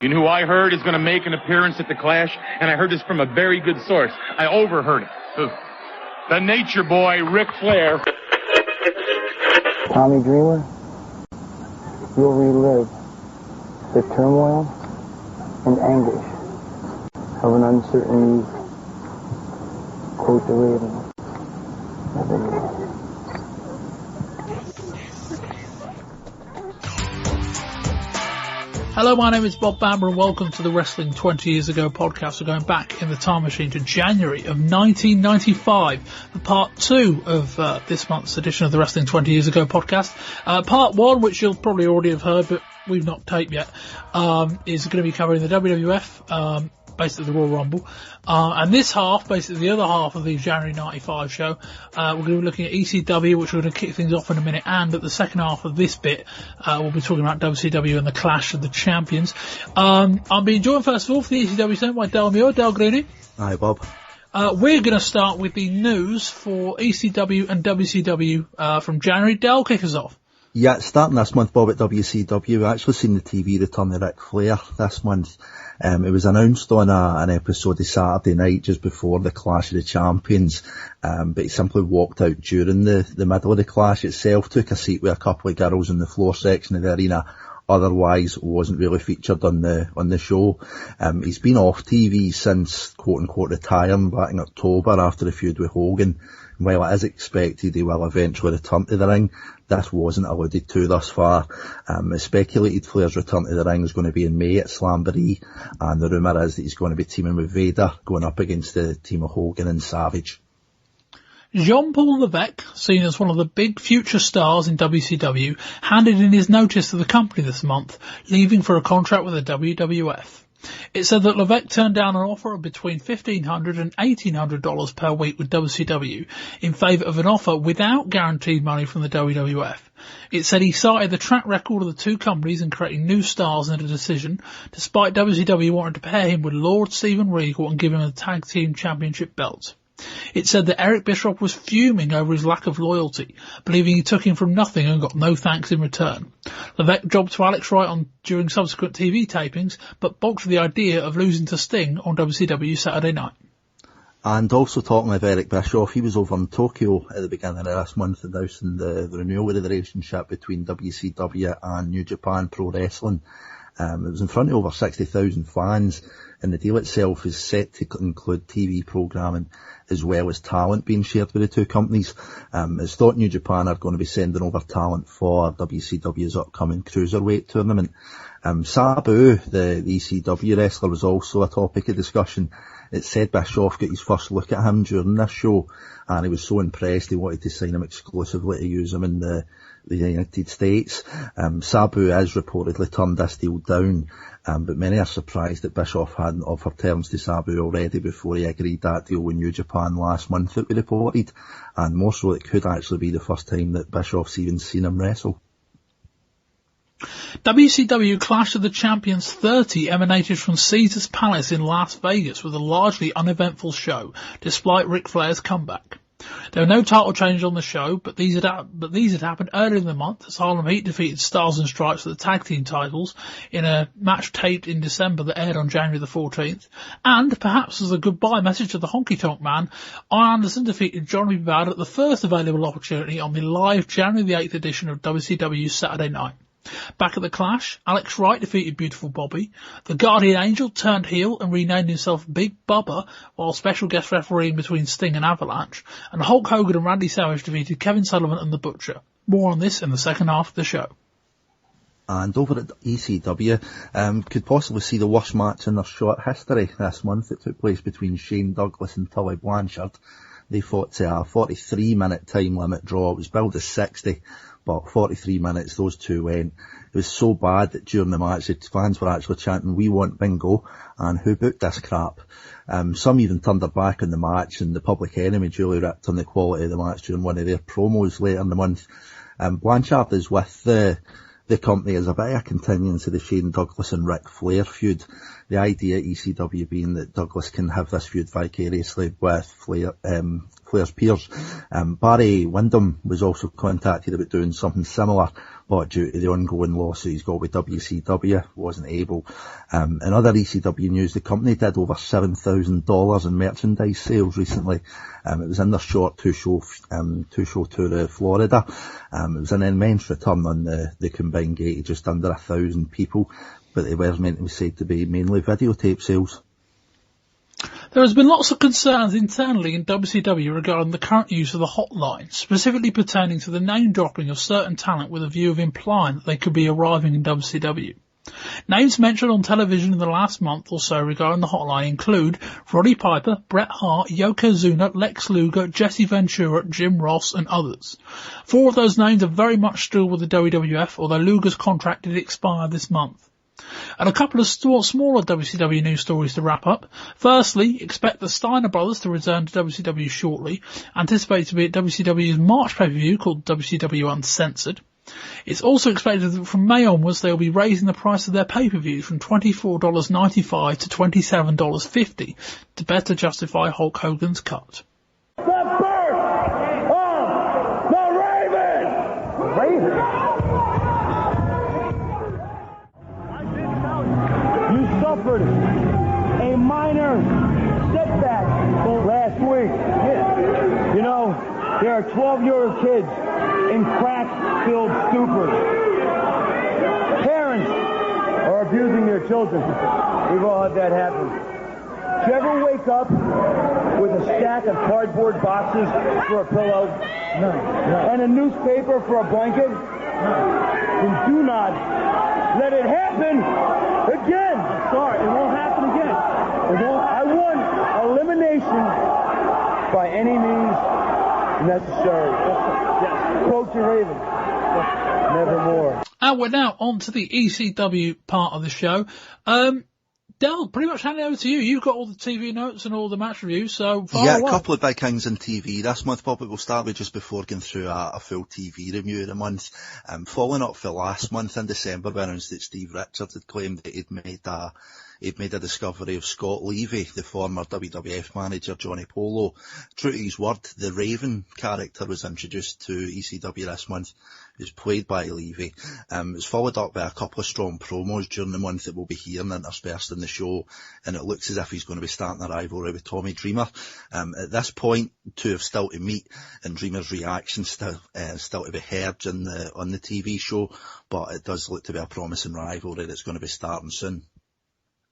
You know who I heard is going to make an appearance at the Clash? And I heard this from a very good source. I overheard it. Who? The Nature Boy, Ric Flair. Tommy Dreamer, you'll relive the turmoil and anguish of an uncertain youth. Quote the Raven. Hello, my name is Bob Bamber and welcome to the Wrestling 20 Years Ago podcast. We're going back in the time machine to January of 1995 for part 2 of this month's edition of the Wrestling 20 Years Ago podcast. Part 1, which you'll probably already have heard, but we've not taped yet, is going to be covering the WWF, basically the Royal Rumble. And this half, basically the other half of the January 95 show, we're going to be looking at ECW, which we're going to kick things off in a minute, and at the second half of this bit, we'll be talking about WCW and the Clash of the Champions. I'm being joined first of all for the ECW segment by Del Muir. Del, good evening. Hi, Bob. We're going to start with the news for ECW and WCW from January. Del, kick us off. Yeah, starting this month, Bob, at WCW, I actually seen the TV return of Ric Flair this month. It was announced on an episode of Saturday night just before the Clash of the Champions, but he simply walked out during the middle of the Clash itself, took a seat with a couple of girls in the floor section of the arena, otherwise wasn't really featured on the show. He's been off TV since quote-unquote retiring back in October after the feud with Hogan. While it is expected he will eventually return to the ring, this wasn't alluded to thus far. It's speculated Flair's return to the ring is going to be in May at Slamboree, and the rumour is that he's going to be teaming with Vader, going up against the team of Hogan and Savage. Jean-Paul Levesque, seen as one of the big future stars in WCW, handed in his notice to the company this month, leaving for a contract with the WWF. It said that Levesque turned down an offer of between $1,500 and $1,800 per week with WCW in favour of an offer without guaranteed money from the WWF. It said he cited the track record of the two companies in creating new stars in a decision, despite WCW wanting to pair him with Lord Steven Regal and give him a tag team championship belt. It said that Eric Bischoff was fuming over his lack of loyalty, believing he took him from nothing and got no thanks in return. Levesque jobbed to Alex Wright during subsequent TV tapings, but balked at the idea of losing to Sting on WCW Saturday night. And also talking of Eric Bischoff, he was over in Tokyo at the beginning of this month announcing the renewal of the relationship between WCW and New Japan Pro Wrestling. It was in front of over 60,000 fans, and the deal itself is set to include TV programming as well as talent being shared with the two companies. It's thought New Japan are going to be sending over talent for WCW's upcoming Cruiserweight tournament. Sabu, the ECW wrestler, was also a topic of discussion. It said Bischoff got his first look at him during this show, and he was so impressed he wanted to sign him exclusively to use him in the United States. Sabu has reportedly turned this deal down, but many are surprised that Bischoff hadn't offered terms to Sabu already before he agreed that deal with New Japan last month, it was reported, and more so it could actually be the first time that Bischoff's even seen him wrestle. WCW Clash of the Champions 30 emanated from Caesars Palace in Las Vegas with a largely uneventful show, despite Ric Flair's comeback. There were no title changes on the show, but these had happened earlier in the month as Harlem Heat defeated Stars and Stripes for the tag team titles in a match taped in December that aired on January the 14th. And, perhaps as a goodbye message to the Honky Tonk Man, Arn Anderson defeated Johnny B. Bad at the first available opportunity on the live January the 8th edition of WCW Saturday Night. Back at the Clash, Alex Wright defeated Beautiful Bobby. The Guardian Angel turned heel and renamed himself Big Bubba while special guest refereeing between Sting and Avalanche. And Hulk Hogan and Randy Savage defeated Kevin Sullivan and The Butcher. More on this in the second half of the show. And over at ECW, could possibly see the worst match in their short history this month. It took place between Shane Douglas and Tully Blanchard. They fought to a 43-minute time limit draw. It was billed as 60. But 43 minutes, those two went. It was so bad that during the match, the fans were actually chanting, "We want bingo," and who booked this crap? Some even turned their back on the match, and the Public Enemy duly ripped on the quality of the match during one of their promos later in the month. Blanchard is with the company as a bit of a continuance of the Shane Douglas and Ric Flair feud. The idea at ECW being that Douglas can have this feud vicariously with Flair Flair's peers. Barry Windham was also contacted about doing something similar, but due to the ongoing lawsuit he's got with WCW, wasn't able. In other ECW news, the company did over $7,000 in merchandise sales recently. It was in their short two-show tour of Florida. It was an immense return on the combined gate of just under 1,000 people, but they were meant to be said to be mainly videotape sales. There has been lots of concerns internally in WCW regarding the current use of the hotline, specifically pertaining to the name-dropping of certain talent with a view of implying that they could be arriving in WCW. Names mentioned on television in the last month or so regarding the hotline include Roddy Piper, Bret Hart, Yokozuna, Lex Luger, Jesse Ventura, Jim Ross and others. 4 of those names are very much still with the WWF, although Luger's contract did expire this month. And a couple of smaller WCW news stories to wrap up. Firstly, expect the Steiner brothers to return to WCW shortly, anticipated to be at WCW's March pay-per-view called WCW Uncensored. It's also expected that from May onwards they will be raising the price of their pay-per-views from $24.95 to $27.50 to better justify Hulk Hogan's cut. The birth of the Raven! Raven? You suffered a minor setback last week. Yeah. You know, there are 12-year-old kids in crack-filled stupors. Parents are abusing their children. We've all had that happen. Did you ever wake up with a stack of cardboard boxes for a pillow? No. And a newspaper for a blanket? No. Then do not let it happen again. I'm sorry, it won't happen again. I want elimination by any means necessary. Yes. Quote your Raven. Nevermore. And we're now on to the ECW part of the show. Del, pretty much handing over to you. You've got all the TV notes and all the match reviews, so far away. A couple of big things in TV this month, Bob, but we'll start with just before going through a full TV review of the month. Following up for last month in December, we announced that Steve Richards had claimed that he'd made a discovery of Scott Levy, the former WWF manager Johnny Polo. True to his word, the Raven character was introduced to ECW this month. It was played by Levy. It was followed up by a couple of strong promos during the month that we'll be hearing interspersed in the show, and it looks as if he's going to be starting a rivalry with Tommy Dreamer. At this point, two have still to meet, and Dreamer's reaction still to be heard on the TV show, but it does look to be a promising rivalry that's going to be starting soon.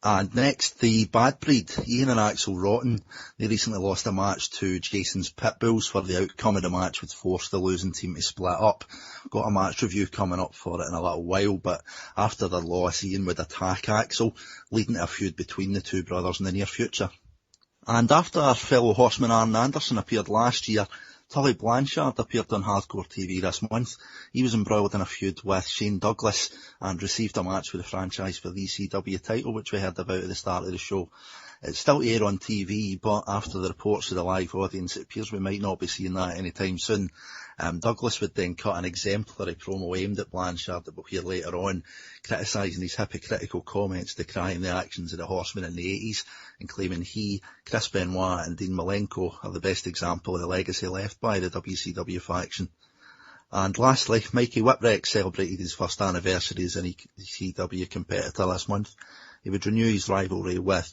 And next, the Bad Breed, Ian and Axel Rotten. They recently lost a match to Jason's Pitbulls for the outcome of the match, which forced the losing team to split up. Got a match review coming up for it in a little while, but after their loss, Ian would attack Axel, leading to a feud between the two brothers in the near future. And after our fellow horseman Arn Anderson appeared last year, Tully Blanchard appeared on Hardcore TV this month. He was embroiled in a feud with Shane Douglas and received a match with the franchise for the ECW title, which we heard about at the start of the show. It's still to air on TV, but after the reports of the live audience, it appears we might not be seeing that anytime soon. Douglas would then cut an exemplary promo aimed at Blanchard that we'll hear later on, criticising his hypocritical comments decrying the actions of the Horsemen in the 80s and claiming he, Chris Benoit and Dean Malenko are the best example of the legacy left by the WCW faction. And lastly, Mikey Whipwreck celebrated his first anniversary as an ECW competitor this month. He would renew his rivalry with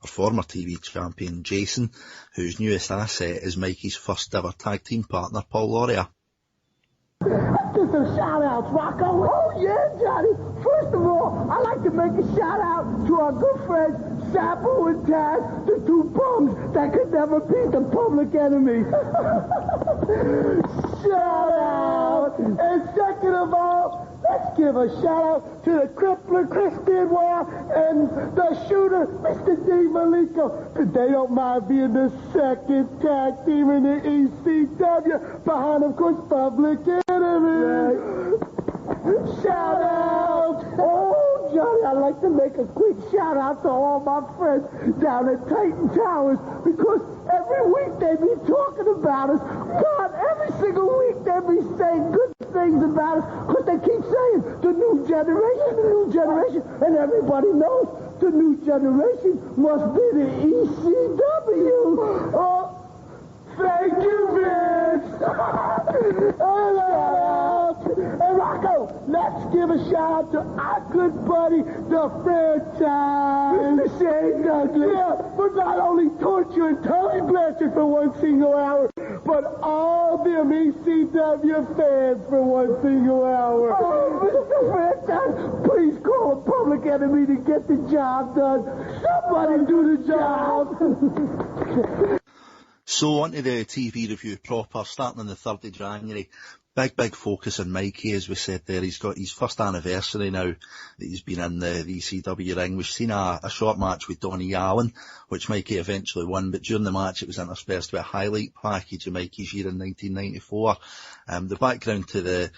former TV champion Jason, whose newest asset is Mikey's first ever tag team partner, Paul Lauria. Let's get some shout-outs, Rocco. Oh, yeah, Johnny. First of all, I'd like to make a shout-out to our good friends, Sapo and Taz, the two bums that could never beat the Public Enemy. Shout-out! And second of all, let's give a shout-out to the crippler, Chris Benoit, and the shooter, Mr. D. Malenko. They don't mind being the second tag team in the ECW, behind, of course, Public Enemy. Right. Shout-out! Oh, Johnny, I'd like to make a quick shout-out to all my friends down at Titan Towers, because every week they be talking about us. God, every single week they be saying good things about us, because they keep saying the new generation, and everybody knows the new generation must be the ECW. Thank you, Vince. Hey, Rocco, let's give a shout out to our good buddy, the franchise. Mr. Shane Douglas. Yeah, for not only torturing Tony Blanchard for one single hour, but all them ECW fans for one single hour. Oh, Mr. Franchise, please call a public enemy to get the job done. Somebody do the job. So on to the TV review proper, starting on the 3rd of January. Big focus on Mikey, as we said there. He's got his first anniversary now that he's been in the ECW ring. We've seen a short match with Donnie Allen, which Mikey eventually won, but during the match it was interspersed with a highlight package of Mikey's year in 1994. The background to the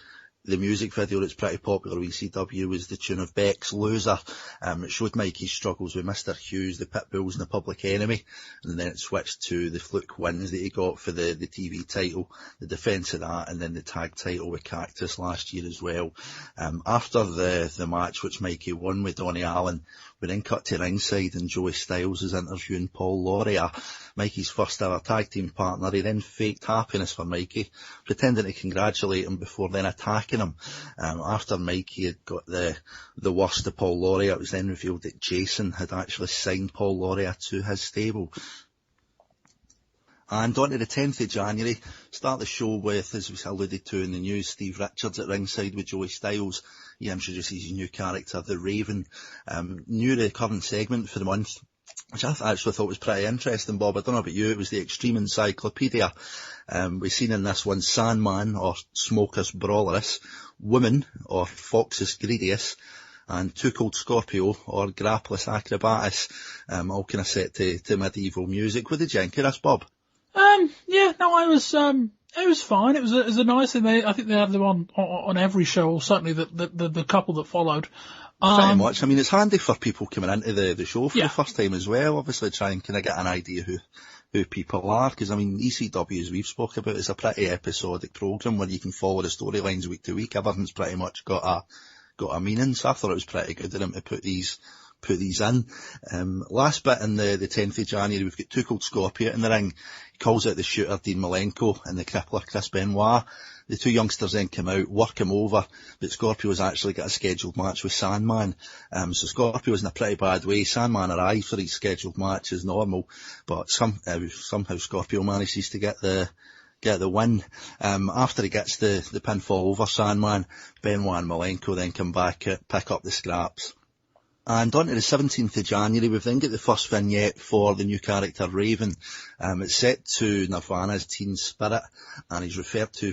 music video that's pretty popular with ECW was the tune of Beck's Loser. It showed Mikey's struggles with Mr. Hughes, the Pitbulls and the Public Enemy, and then it switched to the fluke wins that he got for the TV title, the defence of that, and then the tag title with Cactus last year as well. After the match, which Mikey won with Donnie Allen, we then cut to ringside and Joey Styles is interviewing Paul Lauria, Mikey's first ever tag team partner. He then faked happiness for Mikey, pretending to congratulate him before then attacking him. After Mikey had got the worst of Paul Lauria, it was then revealed that Jason had actually signed Paul Lauria to his stable. And on to the 10th of January, start the show with, as we alluded to in the news, Steve Richards at ringside with Joey Styles. He introduces his new character, the Raven. New recurring segment for the month, which I actually thought was pretty interesting, Bob. I don't know about you, it was the Extreme Encyclopedia. We've seen in this one Sandman, or Smokus Brawlerus, Woman, or Foxus Greedius, and Too Cold Scorpio, or Grapples Acrobatus, all kind of set to medieval music. What did you think of this, Bob? Yeah, no, it was fine. It was a nice thing. I think they had them on every show, or certainly the couple that followed. Pretty much. I mean, it's handy for people coming into the show for the first time as well. Obviously, try and kind of get an idea who people are, because I mean, ECW, as we've spoke about, is a pretty episodic program where you can follow the storylines week to week. Everything's pretty much got a meaning. So I thought it was pretty good of them to put these in. Last bit in the 10th of January, we've got Too Cold Scorpio in the ring. He calls out the shooter Dean Malenko and the crippler Chris Benoit. The two youngsters then come out, work him over, but Scorpio's actually got a scheduled match with Sandman. So Scorpio's in a pretty bad way. Sandman arrives for his scheduled match as normal, but somehow Scorpio manages to get the win. After he gets the pinfall over Sandman, Benoit and Malenko then come back, pick up the scraps. And on to the 17th of January, we've then got the first vignette for the new character Raven. It's set to Nirvana's Teen Spirit, and he's referred to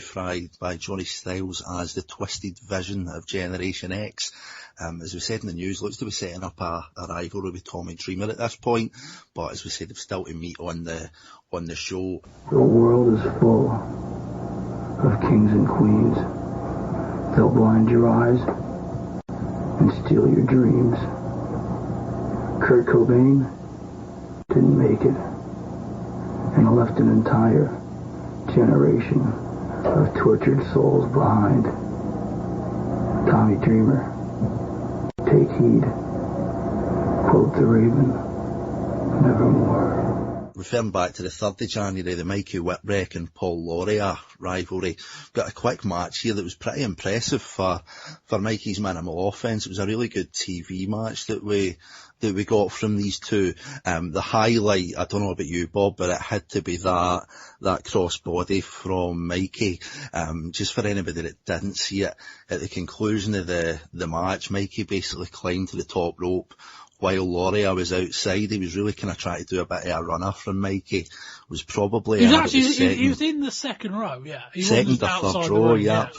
by Johnny Styles as the twisted vision of Generation X. As we said in the news, looks to be setting up a rivalry with Tommy Dreamer at this point, but as we said, they've still to meet on the show. The world is full of kings and queens. They'll blind your eyes and steal your dreams. Kurt Cobain didn't make it and left an entire generation of tortured souls behind. Tommy Dreamer, take heed. Quote the Raven, nevermore. Referring back to the 3rd of January, the Mikey Whipwreck and Paul Lauria rivalry. Got a quick match here that was pretty impressive for Mikey's minimal offence. It was a really good TV match that we got from these two. The highlight, I don't know about you, Bob, but it had to be that crossbody from Mikey. Just for anybody that didn't see it, at the conclusion of the match, Mikey basically climbed to the top rope while Lauria was outside. He was really kind of trying to do a bit of a runner from Mikey. Was probably... He was in the second row, yeah. He second or third row, yeah.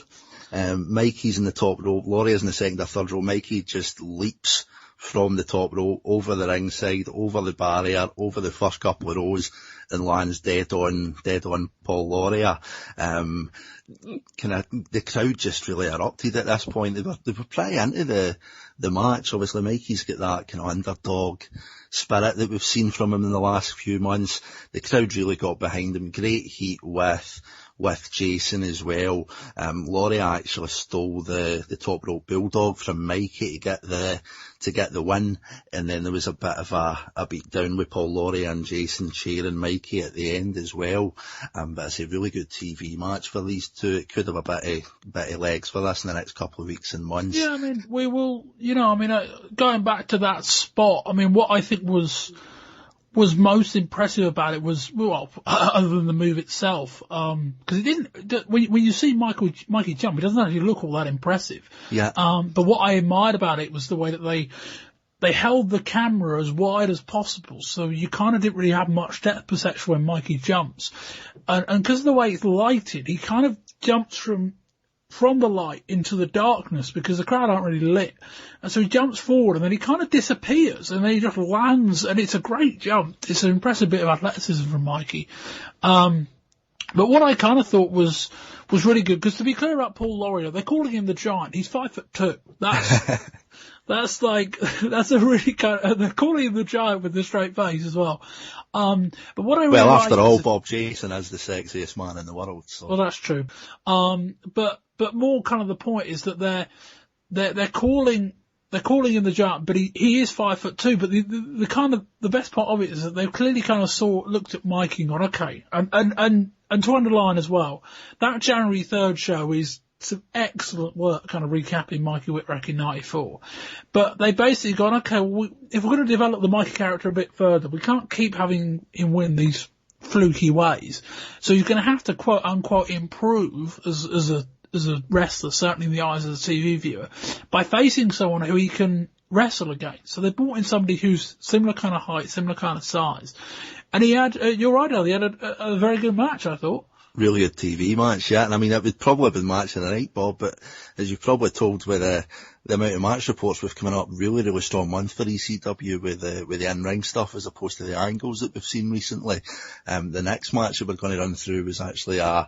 Mikey's in the top row, Lauria's in the second or third row. Mikey just leaps from the top row, over the ringside, over the barrier, over the first couple of rows, and lands dead on Paul Lauria. The crowd just really erupted at this point. They were pretty into the match. Obviously, Mikey's got that kind of underdog spirit that we've seen from him in the last few months. The crowd really got behind him. Great heat with with Jason as well. Laurie actually stole the top rope bulldog from Mikey to get the win, and then there was a bit of a beat down with Paul Laurie and Jason cheering Mikey at the end as well. But it's a really good TV match for these two. It could have a bit of legs for this in the next couple of weeks and months. Yeah, I mean, we will, going back to that spot, I mean, what I think was most impressive about it was, well, other than the move itself, because it didn't, when you see Mikey jump, it doesn't actually look all that impressive. Yeah. But what I admired about it was the way that they held the camera as wide as possible, so you kind of didn't really have much depth perception when Mikey jumps. And because of the way it's lighted, he kind of jumps from the light into the darkness because the crowd aren't really lit. And so he jumps forward and then he kind of disappears and then he just lands, and it's a great jump. It's an impressive bit of athleticism from Mikey. But what I kind of thought was really good, because to be clear about Paul Laurie, they're calling him the Giant. He's 5'2". That's a really kind of, they're calling him the Giant with the straight face as well. But what I really after all, Bob Jason is the sexiest man in the world. So. Well, that's true. But more kind of the point is that they're calling him the Giant, but he is 5'2". But the kind of the best part of it is that they clearly kind of looked at Mikey and gone, okay, and to underline as well, that January 3rd show is some excellent work kind of recapping Mikey Whipwreck in 94. But they basically gone, okay, if we're going to develop the Mikey character a bit further, we can't keep having him win these fluky ways. So he's going to have to quote unquote improve as a wrestler, certainly in the eyes of the TV viewer, by facing someone who he can wrestle against. So they brought in somebody who's similar kind of height, similar kind of size. And he had, you're right, Al, he had a very good match, I thought. Really good TV match, yeah. And I mean, it would probably have been match of the night, Bob, but as you've probably told with the amount of match reports we've coming up, really strong month for ECW with the in-ring stuff as opposed to the angles that we've seen recently. The next match that we're going to run through was actually a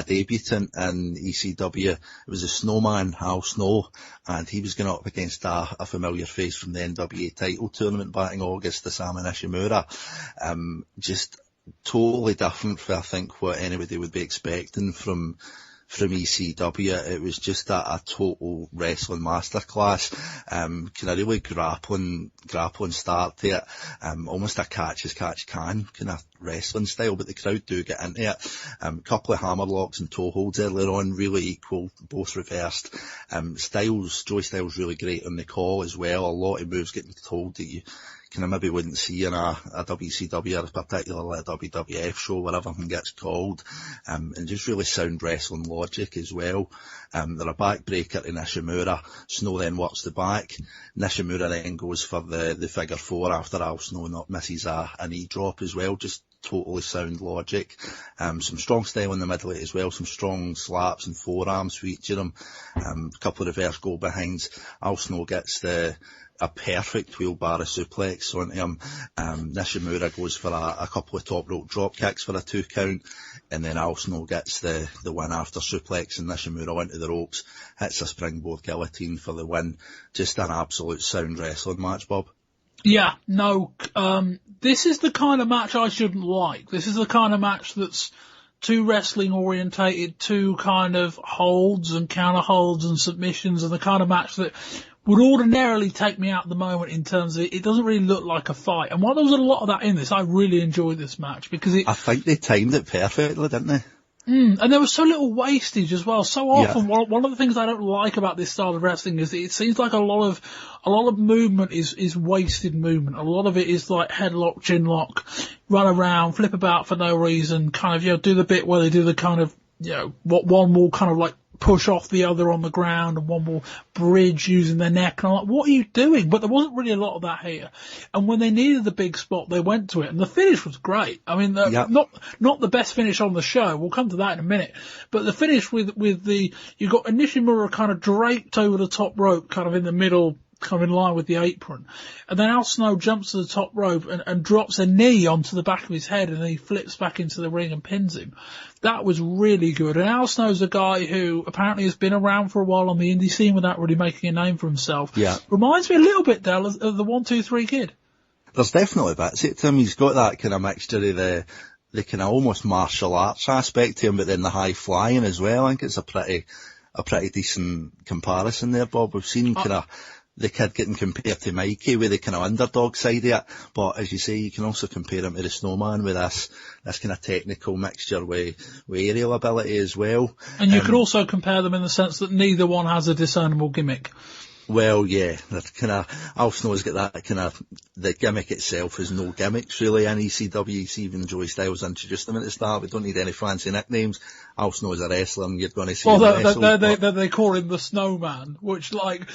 debutant in ECW. It was a Snowman, Al Snow, and he was going up against a familiar face from the NWA title tournament back in August, the Sama Nishimura. Just totally different for, I think, what anybody would be expecting from ECW. It was just a total wrestling masterclass. Kind of really grappling start to it. Almost a catch as catch can kind of wrestling style, but the crowd do get into it. Couple of hammerlocks and toe holds earlier on, really equal, both reversed. Joey Styles really great on the call as well. A lot of moves getting told that you kind of maybe wouldn't see in a WCW or particularly a WWF show where everything gets called, and just really sound wrestling logic as well. They're a backbreaker to Nishimura. Snow then works the back. Nishimura then goes for the figure four after Al Snow misses a knee drop as well. Just totally sound logic. Some strong style in the middle as well, some strong slaps and forearms feature him. A couple of reverse go behinds. Al Snow gets a perfect wheelbarrow suplex onto him. Nishimura goes for a couple of top rope drop kicks for a 2 count, and then Al Snow gets the win after suplex and Nishimura into the ropes, hits a springboard guillotine for the win. Just an absolute sound wrestling match, Bob. Yeah, no, this is the kind of match I shouldn't like. This is the kind of match that's too wrestling orientated, too kind of holds and counter holds and submissions, and the kind of match that would ordinarily take me out at the moment in terms of it doesn't really look like a fight. And while there was a lot of that in this, I really enjoyed this match because I think they timed it perfectly, didn't they? And there was so little wastage as well. So often, one of the things I don't like about this style of wrestling is that it seems like a lot of movement is wasted movement. A lot of it is like headlock, chin lock, run around, flip about for no reason, kind of, do the bit where they do the kind of, what one will kind of like push off the other on the ground and one will bridge using their neck. And I'm like, what are you doing? But there wasn't really a lot of that here. And when they needed the big spot, they went to it. And the finish was great. I mean, not the best finish on the show. We'll come to that in a minute. But the finish with you got Nishimura kind of draped over the top rope, kind of in the middle, kind of in line with the apron. And then Al Snow jumps to the top rope and drops a knee onto the back of his head, and then he flips back into the ring and pins him. That was really good. And Al Snow's a guy who apparently has been around for a while on the indie scene without really making a name for himself. Yeah. Reminds me a little bit, Dale, of the 1, 2, 3 Kid. There's definitely bits to him. He's got that kind of mixture of the the kind of almost martial arts aspect to him, but then the high flying as well. I think it's a pretty decent comparison there, Bob. We've seen kind of the kid getting compared to Mikey with the kind of underdog side of it, but as you say, you can also compare him to the Snowman with this kind of technical mixture with aerial ability as well. And you could also compare them in the sense that neither one has a discernible gimmick. Well, yeah, that kind of, Al Snow's got that kind of, the gimmick itself is no gimmicks really in ECW. See, even Joey Styles introduced them at the start. We don't need any fancy nicknames. Al Snow is a wrestler and you're going to see him wrestle. They call him the Snowman, which can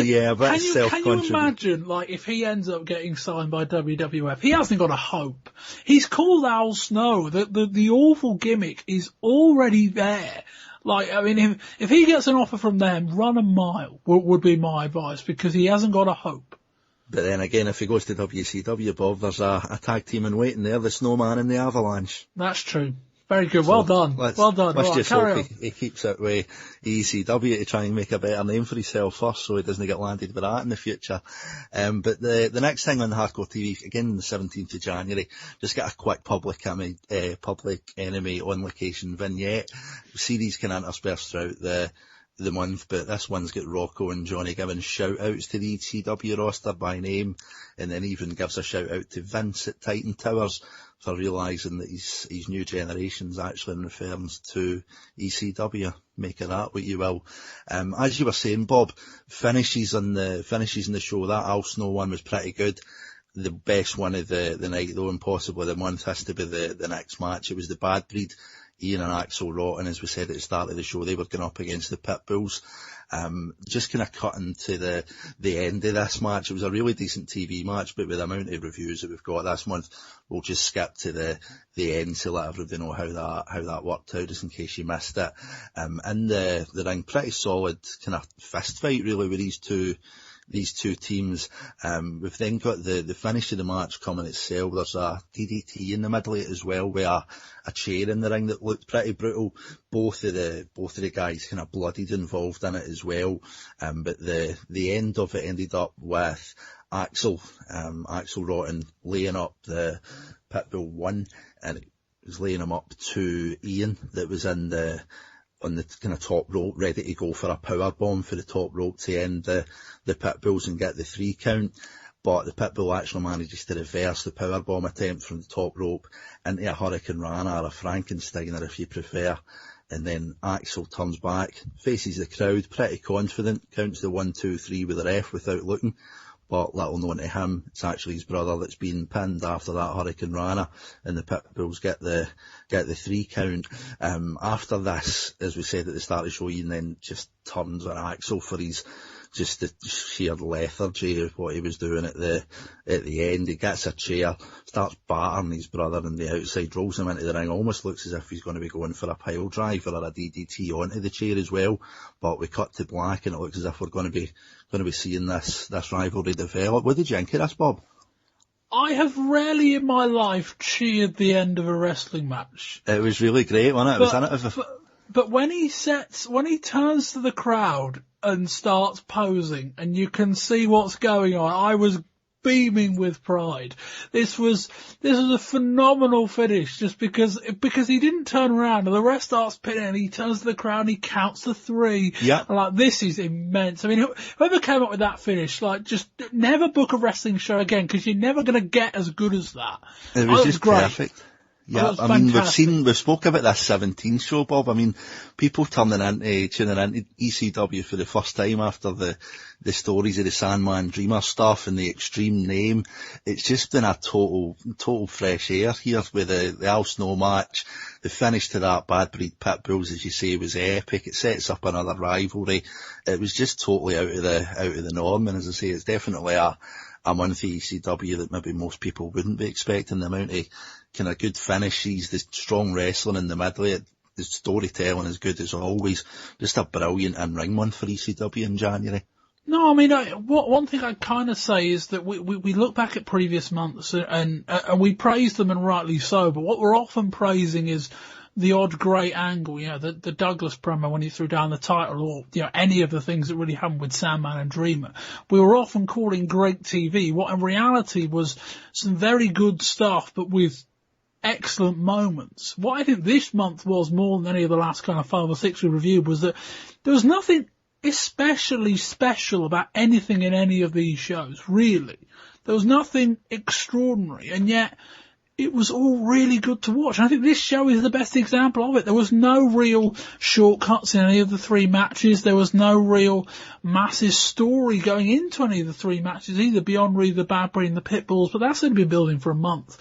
you imagine, like, if he ends up getting signed by WWF, he hasn't got a hope. He's called Al Snow. The awful gimmick is already there. Like, I mean, if he gets an offer from them, run a mile would be my advice, because he hasn't got a hope. But then again, if he goes to WCW, Bob, there's a tag team in waiting there, the Snowman and the Avalanche. That's true. Very good. Well done. Let's just hope he keeps it with ECW to try and make a better name for himself first, so he doesn't get landed with that in the future. But the next thing on Hardcore TV, again, the 17th of January, just get a quick Public Enemy on location vignette. Series can intersperse throughout the month, but this one's got Rocco and Johnny giving shout outs to the ECW roster by name, and then even gives a shout out to Vince at Titan Towers for realising that his new generation's actually in reference to ECW. Make of that what you will. As you were saying, Bob, finishes in the show, that Al Snow one was pretty good. The best one of the night though, and possibly the month, has to be the next match. It was the Bad Breed, Ian and Axel Rotten, as we said at the start of the show. They were going up against the Pitbulls. Just kind of cutting to the end of this match. It was a really decent TV match, but with the amount of reviews that we've got this month, we'll just skip to the end to let everybody know how that worked out, just in case you missed it. In the ring, pretty solid kind of fist fight really with these two teams. We've then got the finish of the match coming itself. There's a DDT in the middle of it as well, with a chair in the ring that looked pretty brutal. Both of the guys kind of bloodied involved in it as well. But the end of it ended up with Axel Rotten laying up the Pitbull 1, and it was laying him up to Ian that was on the kind of top rope, ready to go for a power bomb for the top rope to end the Pitbulls and get the 3 count. But the Pitbull actually manages to reverse the power bomb attempt from the top rope into a Hurricane Rana, or a Frankensteiner if you prefer. And then Axel turns back, faces the crowd, pretty confident, counts the 1, 2, 3 with the ref without looking. But little known to him, it's actually his brother that's been pinned after that Hurricane Rana, and the Pitbulls get the 3 count. After this, as we said at the start of the show, Ian then just turns on Axel for his just the sheer lethargy of what he was doing at the end. He gets a chair, starts battering his brother on the outside, rolls him into the ring, almost looks as if he's going to be going for a pile driver or a DDT onto the chair as well. But we cut to black and it looks as if we're going to be seeing this rivalry develop. What did you think of this, Bob? I have rarely in my life cheered the end of a wrestling match. It was really great, wasn't it? But when he turns to the crowd and starts posing, and you can see what's going on, I was beaming with pride. This was a phenomenal finish, just because he didn't turn around and the rest starts pinning, and he turns to the crowd and he counts to 3. Yeah. Like, this is immense. I mean, whoever came up with that finish, like, just never book a wrestling show again, because you're never going to get as good as that. It was just great. Perfect. Yeah, I mean, we've spoke about this 17th show, Bob. I mean, people tuning into ECW for the first time after the stories of the Sandman Dreamer stuff and the Extreme name. It's just been a total fresh air here with the Al Snow match. The finish to that Bad Breed Pitbulls, as you say, was epic. It sets up another rivalry. It was just totally out of the norm. And as I say, it's definitely a month of ECW that maybe most people wouldn't be expecting. The amount of kind of good finishes, the strong wrestling in the middle of it, the storytelling is good as always. Just a brilliant in-ring month for ECW in January. No, I mean, one thing I'd kind of say is that we look back at previous months and we praise them, and rightly so, but what we're often praising is the odd great angle, you know, the Douglas promo when he threw down the title, or, you know, any of the things that really happened with Sandman and Dreamer. We were often calling great TV, what in reality was some very good stuff, but with excellent moments. What I think this month was more than any of the last kind of 5 or 6 we reviewed was that there was nothing especially special about anything in any of these shows, really. There was nothing extraordinary, and yet it was all really good to watch. And I think this show is the best example of it. There was no real shortcuts in any of the 3 matches. There was no real massive story going into any of the 3 matches, either beyond really the Bad Breed and the Pitbulls, but that's only been building for a month.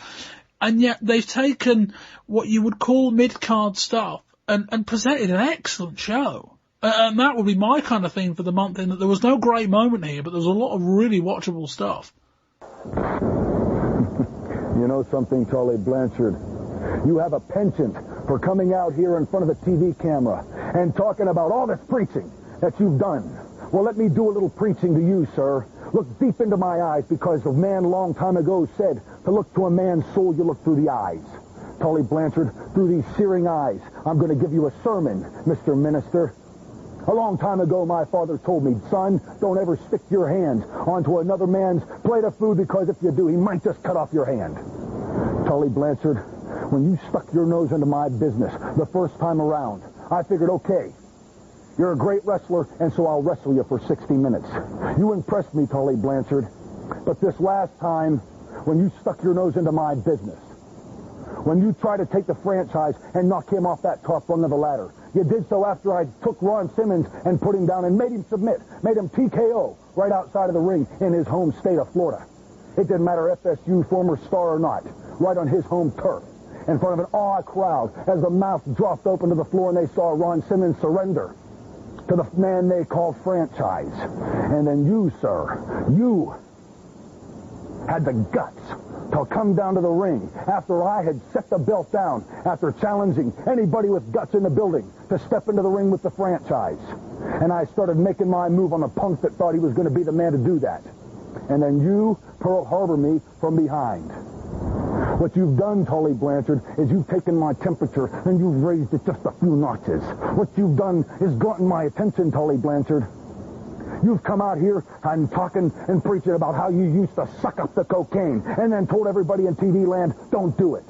And yet they've taken what you would call mid-card stuff and presented an excellent show. And that would be my kind of thing for the month, in that there was no great moment here, but there was a lot of really watchable stuff. You know something, Tully Blanchard? You have a penchant for coming out here in front of the TV camera and talking about all this preaching that you've done. Well, let me do a little preaching to you, sir. Look deep into my eyes, because a man a long time ago said, to look to a man's soul, you look through the eyes. Tully Blanchard, through these searing eyes, I'm going to give you a sermon, Mr. Minister. A long time ago, my father told me, son, don't ever stick your hands onto another man's plate of food, because if you do, he might just cut off your hand. Tully Blanchard, when you stuck your nose into my business the first time around, I figured, okay, you're a great wrestler, and so I'll wrestle you for 60 minutes. You impressed me, Tully Blanchard. But this last time, when you stuck your nose into my business, when you tried to take the franchise and knock him off that top rung of the ladder, you did so after I took Ron Simmons and put him down and made him submit, made him TKO right outside of the ring in his home state of Florida. It didn't matter FSU former star or not, right on his home turf, in front of an awed crowd, as the mouth dropped open to the floor and they saw Ron Simmons surrender to the man they called franchise. And then you, sir, you had the guts to come down to the ring after I had set the belt down, after challenging anybody with guts in the building to step into the ring with the franchise. And I started making my move on a punk that thought he was going to be the man to do that. And then you Pearl Harbor me from behind. What you've done, Tully Blanchard, is you've taken my temperature and you've raised it just a few notches. What you've done is gotten my attention, Tully Blanchard. You've come out here and talking and preaching about how you used to suck up the cocaine and then told everybody in TV land, don't do it.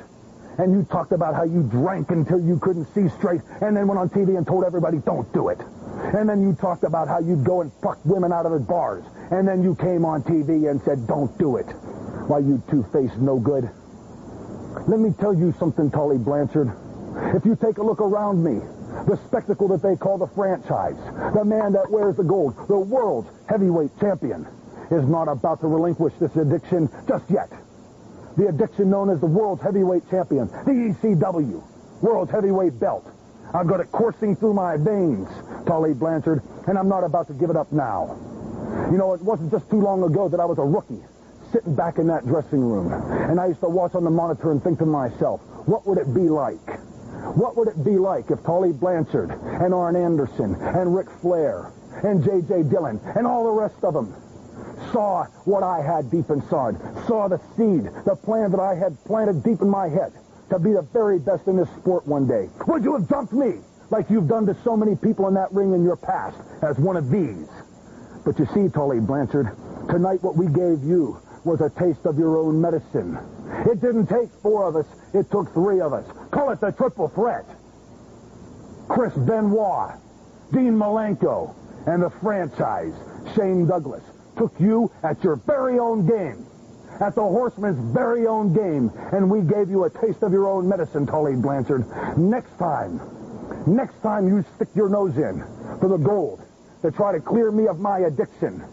And you talked about how you drank until you couldn't see straight and then went on TV and told everybody, don't do it. And then you talked about how you'd go and fuck women out of the bars. And then you came on TV and said, don't do it. Why, you two-faced no good. Let me tell you something, Tully Blanchard. If you take a look around me, the spectacle that they call the franchise, the man that wears the gold, the world's heavyweight champion, is not about to relinquish this addiction just yet. The addiction known as the world's heavyweight champion, the ECW, world's heavyweight belt. I've got it coursing through my veins, Tully Blanchard, and I'm not about to give it up now. You know, it wasn't just too long ago that I was a rookie, sitting back in that dressing room, and I used to watch on the monitor and think to myself, what would it be like? What would it be like if Tully Blanchard and Arn Anderson and Ric Flair and J.J. Dillon and all the rest of them saw what I had deep inside, saw the seed, the plan that I had planted deep in my head to be the very best in this sport one day? Would you have dumped me like you've done to so many people in that ring in your past as one of these? But you see, Tully Blanchard, tonight what we gave you was a taste of your own medicine. It didn't take 4 of us, it took 3 of us. Call it the triple threat. Chris Benoit, Dean Malenko, and the franchise, Shane Douglas, took you at your very own game, at the Horseman's very own game, and we gave you a taste of your own medicine, Tully Blanchard. Next time you stick your nose in for the gold to try to clear me of my addiction,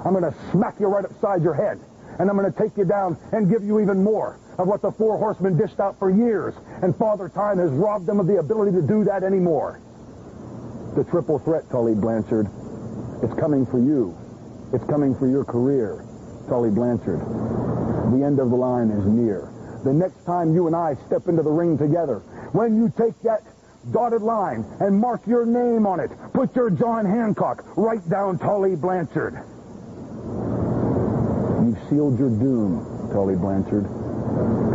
I'm going to smack you right upside your head. And I'm going to take you down and give you even more of what the 4 horsemen dished out for years. And Father Time has robbed them of the ability to do that anymore. The triple threat, Tully Blanchard. It's coming for you. It's coming for your career, Tully Blanchard. The end of the line is near. The next time you and I step into the ring together, when you take that dotted line and mark your name on it, put your John Hancock right down Tully Blanchard. You've sealed your doom, Tully Blanchard,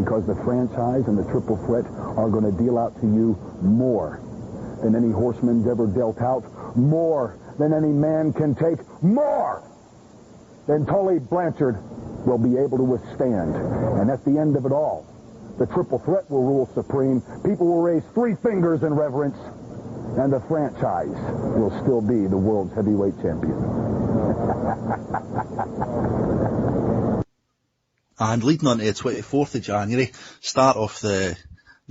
because the franchise and the triple threat are going to deal out to you more than any horseman's ever dealt out, more than any man can take, more than Tully Blanchard will be able to withstand. And at the end of it all, The triple threat will rule supreme. People will raise 3 fingers in reverence. And the franchise will still be the world's heavyweight champion. And leading on to the 24th of January, start off the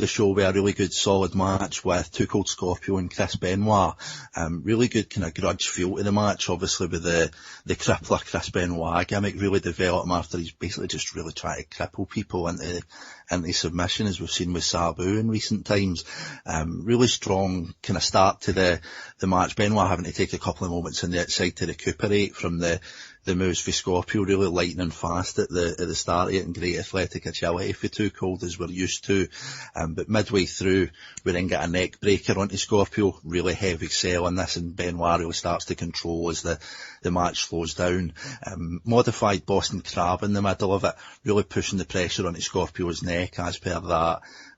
show with a really good solid match with Too Cold Scorpio and Chris Benoit. Really good kind of grudge feel to the match, obviously with the crippler Chris Benoit gimmick really developed him after he's basically just really trying to cripple people into submission, as we've seen with Sabu in recent times. Really strong kind of start to the match. Benoit having to take a couple of moments on the outside to recuperate from the moves for Scorpio, really lightning fast at the start of it, and great athletic agility for Too Cold as we're used to. But midway through, we then get a neck breaker onto Scorpio, really heavy sell on this, and Benoit really starts to control as the match slows down. Modified Boston Crab in the middle of it, really pushing the pressure onto Scorpio's neck as per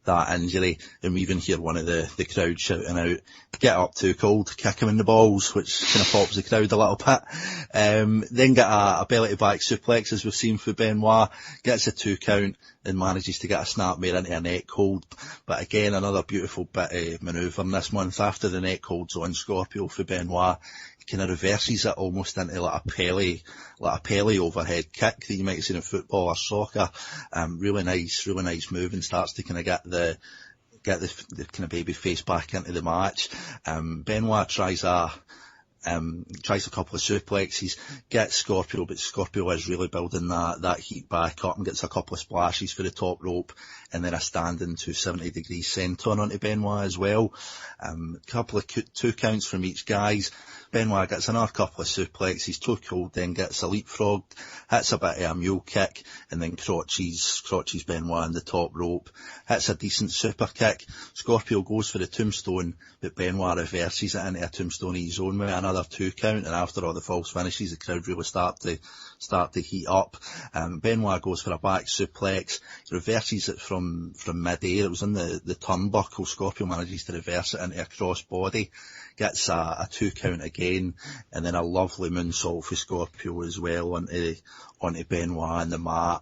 that injury, and we even hear one of the crowd shouting out, "Get up, Too Cold, kick him in the balls," which kind of pops the crowd a little bit. Then get a belly to back suplex, as we've seen for Benoit, gets a 2 count and manages to get a snapmare into a neck hold. But again, another beautiful bit of manoeuvre in this month. After the neck holds on Scorpio for Benoit, he kind of reverses it almost into like a Pele overhead kick that you might see in football or soccer. Really nice move, and starts to kind of get the kind of baby face back into the match. Benoit tries a couple of suplexes, gets Scorpio, but Scorpio is really building that heat back up and gets a couple of splashes for the top rope, and then a standing 270-degree senton onto Benoit as well. Couple of 2 counts from each guys. Benoit gets another couple of suplexes. Too Cold then gets a leapfrog, hits a bit of a mule kick, and then crotches Benoit on the top rope. Hits a decent super kick. Scorpio goes for the tombstone, but Benoit reverses it into a tombstone of his own with another 2 count, and after all the false finishes, the crowd really start to heat up. Benoit goes for a back suplex, reverses it from mid-air. It was in the turnbuckle. Scorpio manages to reverse it into a crossbody, gets a 2 count again, and then a lovely moonsault for Scorpio as well onto Benoit on the mat.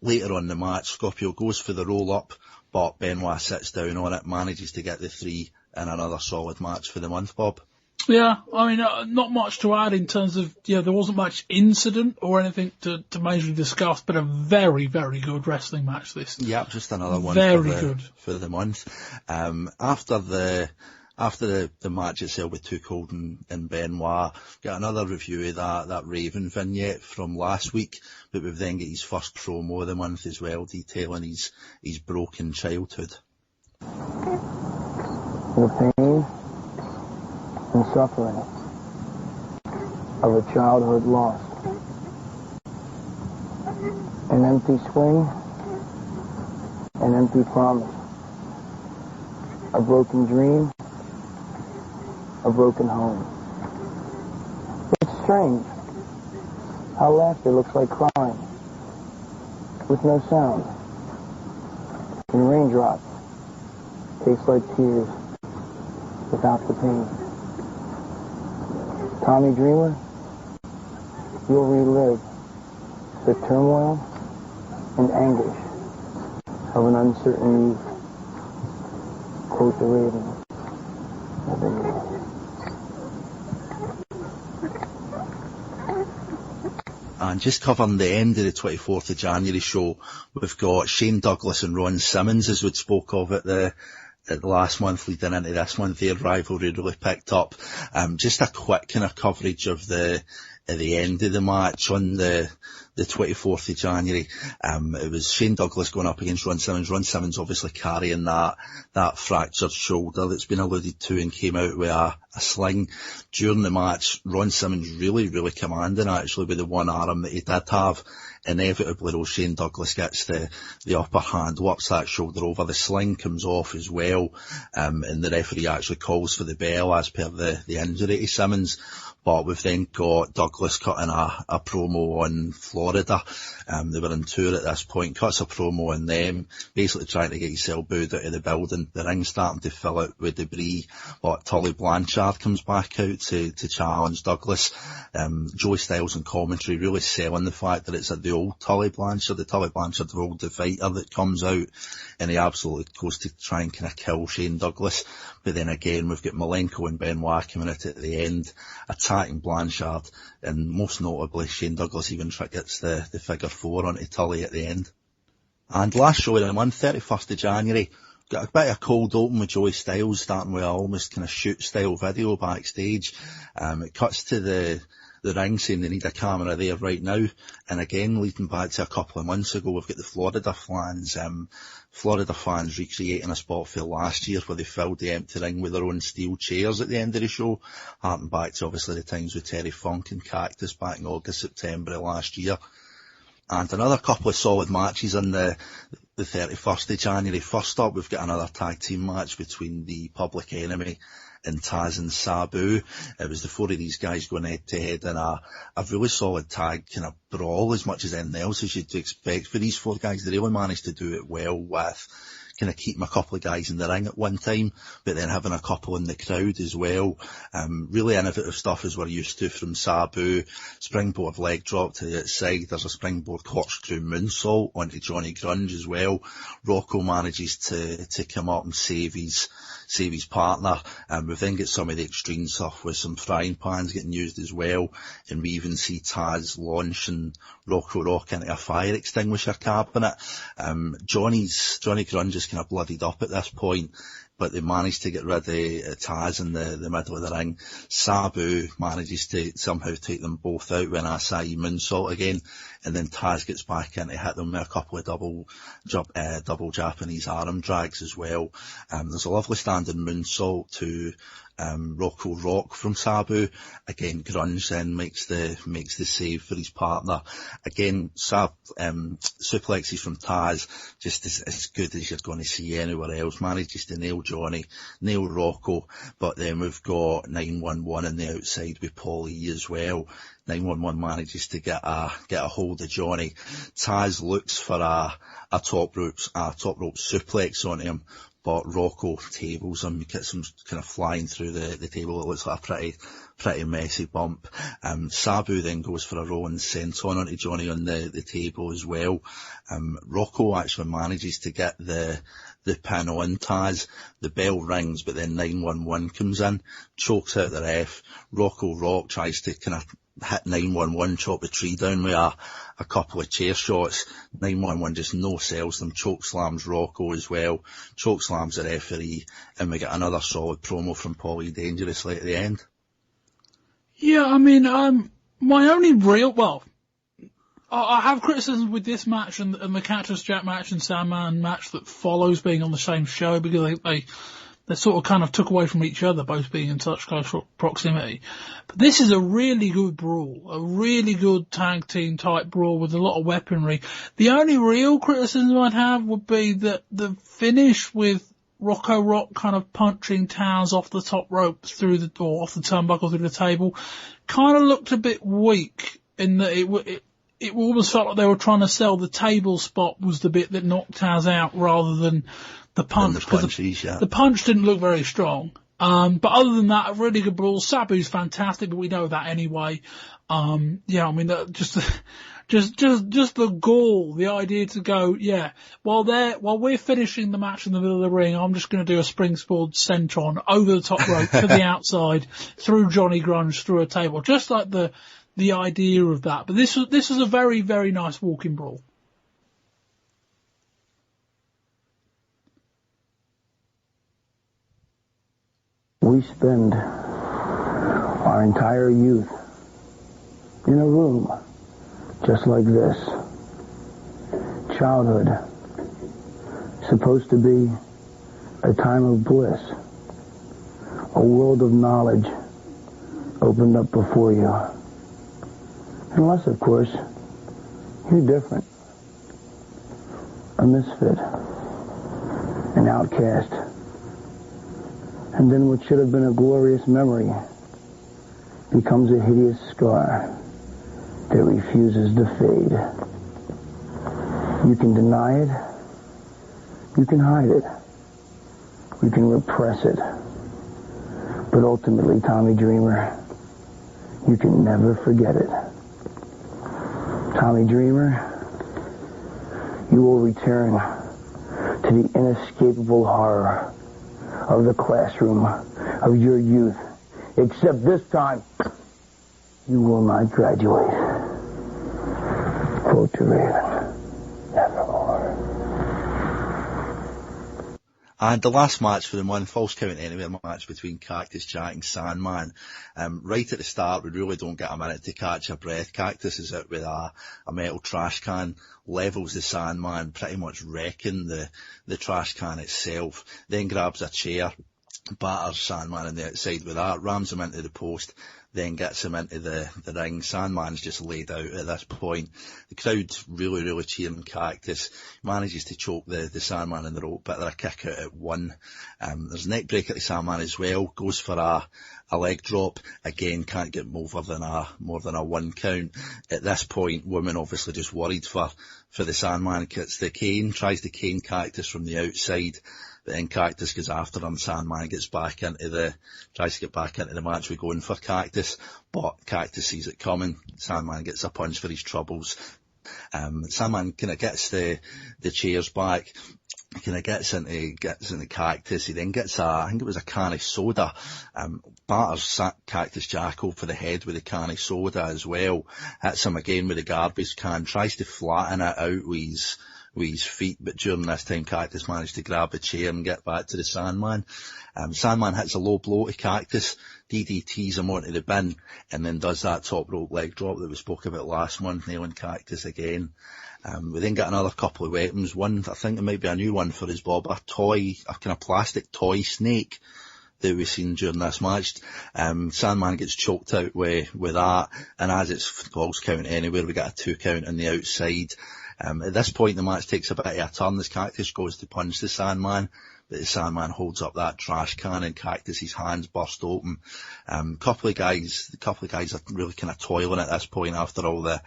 Later on in the match, Scorpio goes for the roll-up, but Benoit sits down on it, manages to get the 3, and another solid match for the month, Bob. Yeah, I mean, not much to add in terms of, there wasn't much incident or anything to majorly discuss, but a very, very good wrestling match this. Yeah, just another one good for the month. After the match itself with Too Cold and Benoit, got another review of that Raven vignette from last week, but we've then got his first promo of the month as well, detailing his broken childhood. The pain and suffering of a childhood lost. An empty swing, an empty promise. A broken dream, a broken home. It's strange how laughter looks like crying, with no sound. And raindrops taste like tears without the pain. Tommy Dreamer, you'll relive the turmoil and anguish of an uncertain youth. Quote the Raven. And just covering the end of the 24th of January show, we've got Shane Douglas and Ron Simmons, as we'd spoke of at the last month leading into this one. Their rivalry really picked up. Just a quick kind of coverage of the end of the match on the 24th of January. It was Shane Douglas going up against Ron Simmons. Ron Simmons obviously carrying that fractured shoulder that's been alluded to, and came out with a sling. During the match, Ron Simmons really commanding actually with the one arm that he did have. Inevitably though, Shane Douglas gets the upper hand, works that shoulder over, the sling comes off as well, and the referee actually calls for the bell as per the injury to Simmons. But we've then got Douglas cutting a promo on Floyd Florida. They were on tour at this point, cuts a promo on them, basically trying to get himself booed out of the building. The ring's starting to fill out with debris, but Tully Blanchard comes back out to challenge Douglas. Joey Styles and commentary really selling the fact that it's the old Tully Blanchard, the Tully Blanchard, the old fighter that comes out, and he absolutely goes to try and kind of kill Shane Douglas. But then again, we've got Malenko and Benoit coming out at the end, attacking Blanchard, and most notably, Shane Douglas even gets the figure 4 onto Tully at the end. And last show of the month, 31st of January, got a bit of a cold open with Joey Styles, starting with a almost kind of shoot style video backstage. It cuts to the ring saying they need a camera there right now. And again, leading back to a couple of months ago, we've got the Florida fans recreating a spot for last year where they filled the empty ring with their own steel chairs at the end of the show. Harking back to obviously the times with Terry Funk and Cactus back in August, September of last year. And another couple of solid matches on the 31st of January. First up, we've got another tag team match between the Public Enemy and Taz and Sabu. It was the 4 of these guys going head to head in a really solid tag kind of brawl, as much as anything else as you'd expect for these 4 guys. They really managed to do it well with kind of keeping a couple of guys in the ring at one time, but then having a couple in the crowd as well. Really innovative stuff as we're used to from Sabu. Springboard leg drop to the outside. There's a springboard corkscrew moonsault onto Johnny Grunge as well. Rocco manages to come up and save his partner. We then get some of the extreme stuff with some frying pans getting used as well, and we even see Taz launch and Rocco rock into a fire extinguisher cabinet. Johnny Grunge is kind of bloodied up at this point, but they managed to get rid of Taz in the middle of the ring. Sabu manages to somehow take them both out with an Asai moonsault again, and then Taz gets back in to hit them with a couple of double Japanese arm drags as well. There's a lovely standing moonsault to Rocco Rock from Sabu. Again, Grunge then makes the save for his partner. Again, suplexes from Taz, just as good as you're going to see anywhere else. Manages to nail Johnny, nail Rocco, but then we've got 911 on the outside with Paulie as well. 911 manages to get a hold of Johnny. Taz looks for a top rope suplex on him, but Rocco tables him. He gets him kind of flying through the table. It looks like a pretty messy bump. Sabu then goes for a rolling senton onto Johnny on the table as well. Rocco actually manages to get the pin on Taz. The bell rings, but then 911 comes in, chokes out the ref. Rocco Rock tries to kind of hit 911, chop the tree down with a couple of chair shots. 911 just no-sells them, choke slams Rocco as well, choke slams the referee, and we get another solid promo from Paulie Dangerously at the end. Yeah, I mean, my only real, I have criticisms with this match and the Cactus Jack match and Sandman match that follows being on the same show, because they sort of kind of took away from each other, both being in such close proximity. But this is a really good brawl, a really good tag team type brawl with a lot of weaponry. The only real criticism I'd have would be that the finish with Rocco Rock kind of punching Taz off the top rope off the turnbuckle through the table kind of looked a bit weak in that it almost felt like they were trying to sell the table spot was the bit that knocked Taz out rather than the punch. The punch didn't look very strong. But other than that, a really good brawl. Sabu's fantastic, but we know that anyway. Yeah, I mean, just the gall, the idea to go, yeah, while we're finishing the match in the middle of the ring, I'm just going to do a springboard senton over the top rope to the outside, through Johnny Grunge, through a table. Just like the idea of that. But this was a very, very nice walking brawl. We spend our entire youth in a room just like this. Childhood, supposed to be a time of bliss, a world of knowledge opened up before you. Unless, of course, you're different. A misfit, an outcast. And then what should have been a glorious memory becomes a hideous scar. that refuses to fade. You can deny it. You can hide it. You can repress it. But ultimately, Tommy Dreamer, you can never forget it. Tommy Dreamer, you will return to the inescapable horror of the classroom of your youth. Except this time, you will not graduate. Quote to Raven, nevermore. And the last match for the month, False Count Anywhere match between Cactus Jack and Sandman. Right at the start, we really don't get a minute to catch our breath. Cactus is out with a metal trash can, levels the Sandman, pretty much wrecking the trash can itself, then grabs a chair, batters Sandman on the outside with that, rams him into the post, then gets him into the ring. Sandman's just laid out at this point. The crowd's really, really cheering Cactus. Manages to choke the Sandman in the rope, but they're a kick out at 1. There's a neck breaker to Sandman as well. Goes for a leg drop. Again, can't get more than a 1 count. At this point, women obviously just worried for the Sandman. Gets the cane, tries to cane Cactus from the outside. But then Cactus goes after him. Sandman tries to get back into the match. We're going for Cactus, but Cactus sees it coming. Sandman gets a punch for his troubles. Sandman kind of gets the chairs back. Kind of gets into Cactus. He then gets I think it was a can of soda. Batters Cactus Jack over the head with a can of soda as well. Hits him again with a garbage can. Tries to flatten it out with his feet, but during this time Cactus managed to grab a chair and get back to the Sandman. Sandman hits a low blow to Cactus, DDTs him onto the bin, and then does that top rope leg drop that we spoke about last month, nailing Cactus again. We then get another couple of weapons. One, I think it might be a new one for his Bob, a kind of plastic toy snake that we've seen during this match. Sandman gets choked out with that, and as it's False Count Anywhere, we get a 2 count on the outside. At this point, the match takes a bit of a turn as Cactus goes to punch the Sandman, but the Sandman holds up that trash can and Cactus's hands burst open. Couple of guys are really kind of toiling at this point after all the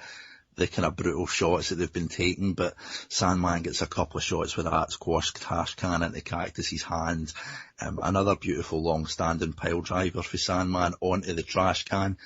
kind of brutal shots that they've been taking, but Sandman gets a couple of shots with that squash trash can into Cactus's hand. Another beautiful long-standing pile driver for Sandman onto the trash can.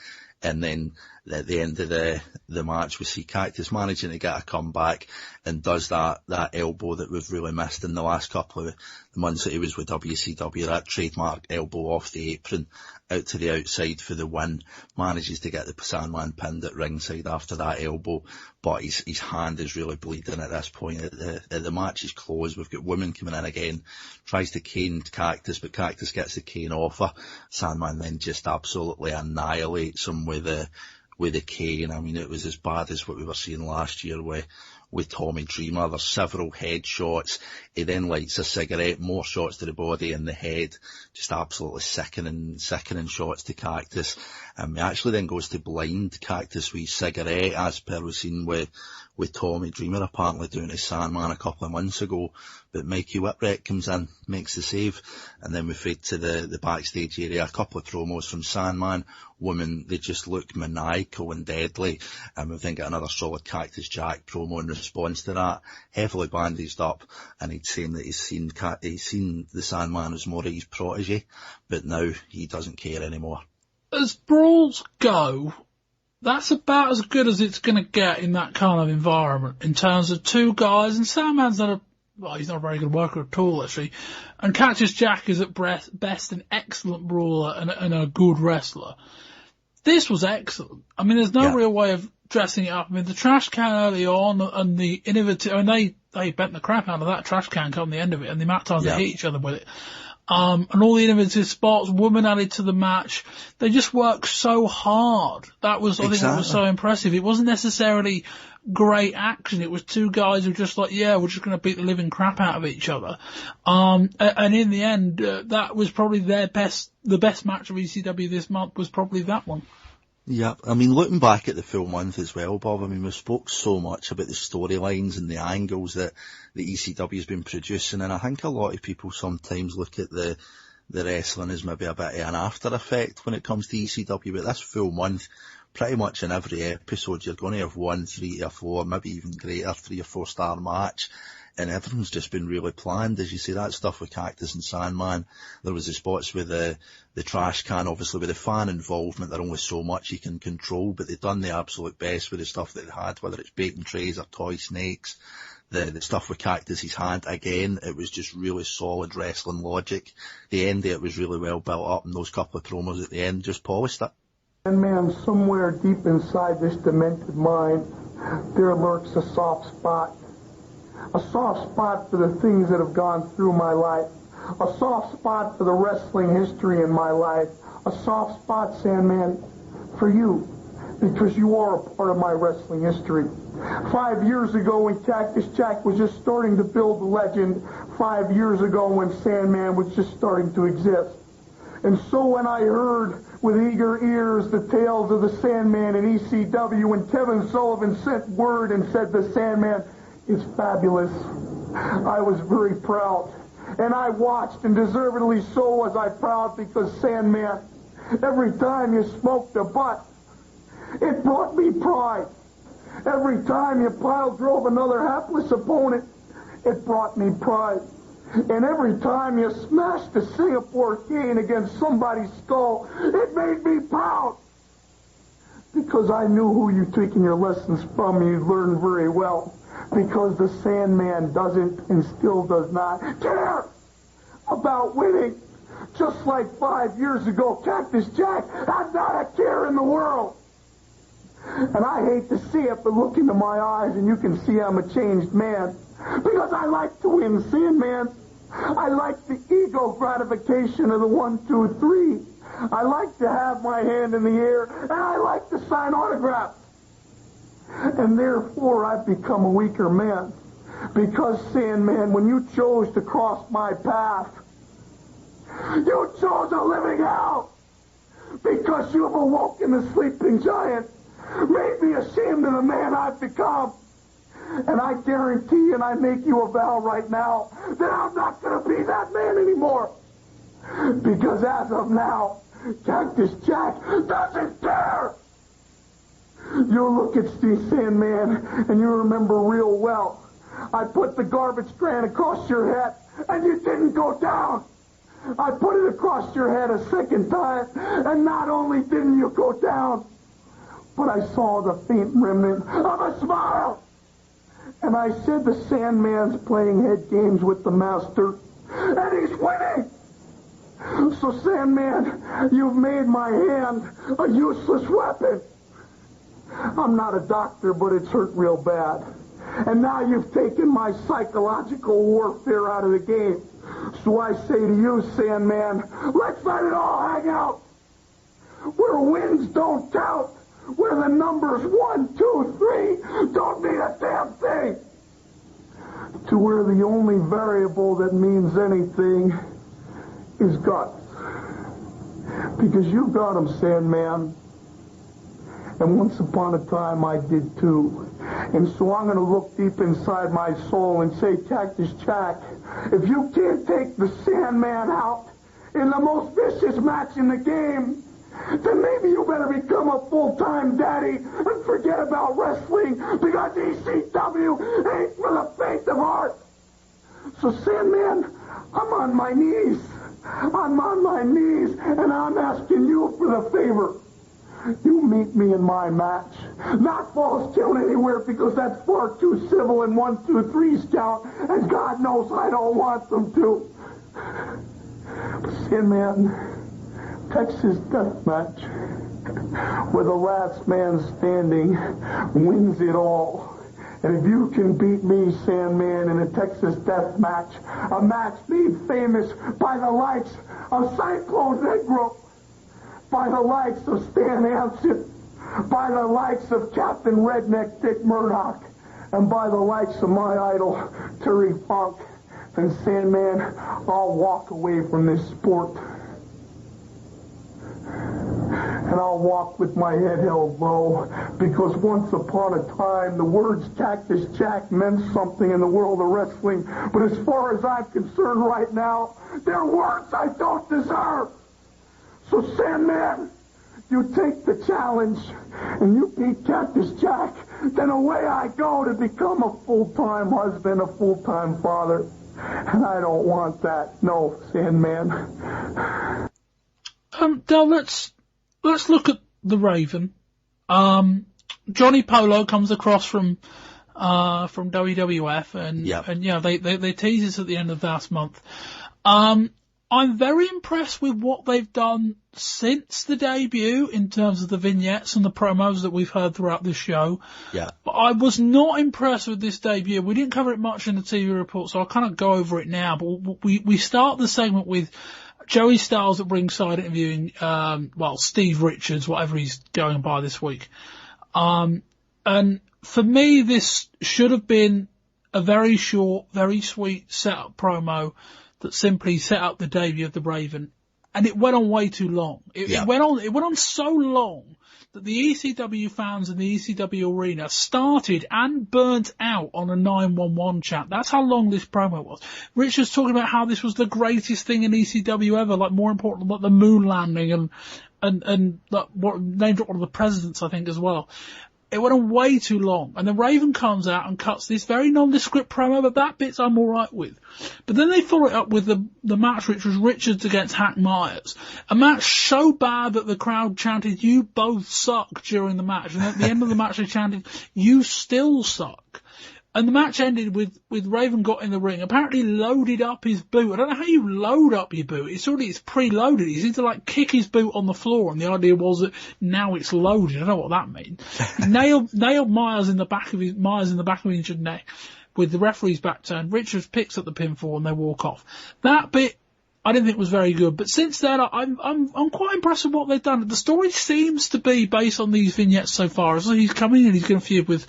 And then at the end of the match, we see Cactus managing to get a comeback and does that elbow that we've really missed in the last couple of months that he was with WCW, that trademark elbow off the apron out to the outside for the win. Manages to get the Sandman pinned at ringside after that elbow, but his hand is really bleeding at this point. The match is closed. We've got women coming in again, tries to cane Cactus, but Cactus gets the cane off her. Sandman then just absolutely annihilates him with a cane. I mean, it was as bad as what we were seeing last year with Tommy Dreamer. There's several headshots. He then lights a cigarette, more shots to the body and the head. Just absolutely sickening shots to Cactus. He actually then goes to blind Cactus with his cigarette, as per we've seen with Tommy Dreamer apparently doing to Sandman a couple of months ago. But Mikey Whipwreck comes in, makes the save, and then we fade to the backstage area. A couple of promos from Sandman. Women, they just look maniacal and deadly. We then get another solid Cactus Jack promo in response to that, heavily bandaged up, and he's saying that he's seen the Sandman as more of his protege, but now he doesn't care anymore. As brawls go, that's about as good as it's going to get in that kind of environment in terms of two guys, and Sandman's he's not a very good worker at all, actually. And Cactus Jack is at best an excellent brawler and a good wrestler. This was excellent. I mean, there's no real way of dressing it up. I mean, the trash can early on and the innovative, I mean, they bent the crap out of that trash can come the end of it, and the amount of times they hit each other with it. And all the innovative spots, women added to the match. They just worked so hard. That was, I think, what was so impressive. It wasn't necessarily great action. It was two guys who were just like, we're just going to beat the living crap out of each other. And in the end, that was probably the best match of ECW this month was probably that one. Yeah, I mean, looking back at the full month as well, Bob, I mean, we spoke so much about the storylines and the angles that the ECW has been producing, and I think a lot of people sometimes look at the wrestling as maybe a bit of an after effect when it comes to ECW, but this full month pretty much in every episode you're going to have 1, 3 or 4, maybe even greater 3 or 4 star match, and everything's just been really planned. As you say, that stuff with Cactus and Sandman, there was the spots with the trash can, obviously with the fan involvement, there's only so much you can control, but they've done the absolute best with the stuff that they had, whether it's bacon trays or toy snakes. The stuff with Cactus's hand, again, it was just really solid wrestling logic. The end of it was really well built up, and those couple of promos at the end just polished it. And man, somewhere deep inside this demented mind, there lurks a soft spot. A soft spot for the things that have gone through my life. A soft spot for the wrestling history in my life. A soft spot, Sandman, for you. Because you are a part of my wrestling history. 5 years ago when Cactus Jack was just starting to build the legend. 5 years ago when Sandman was just starting to exist. And so when I heard with eager ears the tales of the Sandman in ECW, when Kevin Sullivan sent word and said the Sandman is fabulous, I was very proud. And I watched, and deservedly so was I proud, because Sandman, every time you smoked a butt, it brought me pride. Every time you pile drove another hapless opponent, it brought me pride. And every time you smashed a Singapore cane against somebody's skull, it made me proud. Because I knew who you'd taken your lessons from, and you'd learned very well. Because the Sandman doesn't, and still does not, care about winning. Just like 5 years ago, Cactus Jack had not a care in the world. And I hate to see it, but look into my eyes and you can see I'm a changed man. Because I like to win, Sandman. I like the ego gratification of the 1, 2, 3. I like to have my hand in the air, and I like to sign autographs. And therefore I've become a weaker man. Because, Sandman, when you chose to cross my path, you chose a living hell. Because you have awoken the sleeping giant, made me ashamed of the man I've become. And I guarantee and I make you a vow right now that I'm not going to be that man anymore. Because as of now, Cactus Jack doesn't care. You look at Steve Sandman and you remember real well. I put the garbage can across your head and you didn't go down. I put it across your head a second time and not only didn't you go down, but I saw the faint remnant of a smile. And I said the Sandman's playing head games with the master, and he's winning. So, Sandman, you've made my hand a useless weapon. I'm not a doctor, but it's hurt real bad. And now you've taken my psychological warfare out of the game. So I say to you, Sandman, let's let it all hang out. Where wins don't count. Where the numbers 1, 2, 3 don't mean a damn thing. To where the only variable that means anything is guts. Because you got them, Sandman. And once upon a time I did too. And so I'm going to look deep inside my soul and say, Cactus Jack, if you can't take the Sandman out in the most vicious match in the game, then maybe you better become a full-time daddy and forget about wrestling, because ECW ain't for the faint of heart. So, Sandman, I'm on my knees. I'm on my knees, and I'm asking you for the favor. You meet me in my match. Not falls count anywhere, because that's far too civil, and 1, 2, 3's count, and God knows I don't want them to. But, Sandman, Texas death match, where the last man standing wins it all. And if you can beat me, Sandman, in a Texas death match, a match made famous by the likes of Cyclone Negro, by the likes of Stan Hansen, by the likes of Captain Redneck Dick Murdoch, and by the likes of my idol, Terry Funk, then, Sandman, I'll walk away from this sport. And I'll walk with my head held low, because once upon a time the words Cactus Jack meant something in the world of wrestling, but as far as I'm concerned right now, they're words I don't deserve. So, Sandman, you take the challenge and you beat Cactus Jack, then away I go to become a full-time husband, a full-time father. And I don't want that. No, Sandman. Del, let's look at the Raven. Johnny Polo comes across from WWF and they teased us at the end of last month. I'm very impressed with what they've done since the debut in terms of the vignettes and the promos that we've heard throughout this show. Yeah. But I was not impressed with this debut. We didn't cover it much in the TV report, so I'll kind of go over it now. But we start the segment with Joey Styles at ringside interviewing, Steve Richards, whatever he's going by this week. And for me, this should have been a very short, very sweet setup promo that simply set up the debut of the Raven, and it went on way too long. It went on so long that the ECW fans in the ECW arena started and burnt out on a 911 chant. That's how long this promo was. Richard's talking about how this was the greatest thing in ECW ever, like more important than the moon landing and what named one of the presidents, I think, as well. It went on way too long, and the Raven comes out and cuts this very nondescript promo, but that bit's I'm alright with. But then they follow it up with the match, which was Richards against Hack Myers. A match so bad that the crowd chanted, "You both suck," during the match, and at the end of the match they chanted, "You still suck." And the match ended with Raven got in the ring, apparently loaded up his boot. I don't know how you load up your boot. It's preloaded. He seemed to kick his boot on the floor, and the idea was that now it's loaded. I don't know what that means. nailed Myers in the back of his injured neck with the referee's back turned. Richards picks up the pinfall and they walk off. That bit I didn't think was very good, but since then I'm quite impressed with what they've done. The story seems to be based on these vignettes so far. So he's coming in and he's going to feud with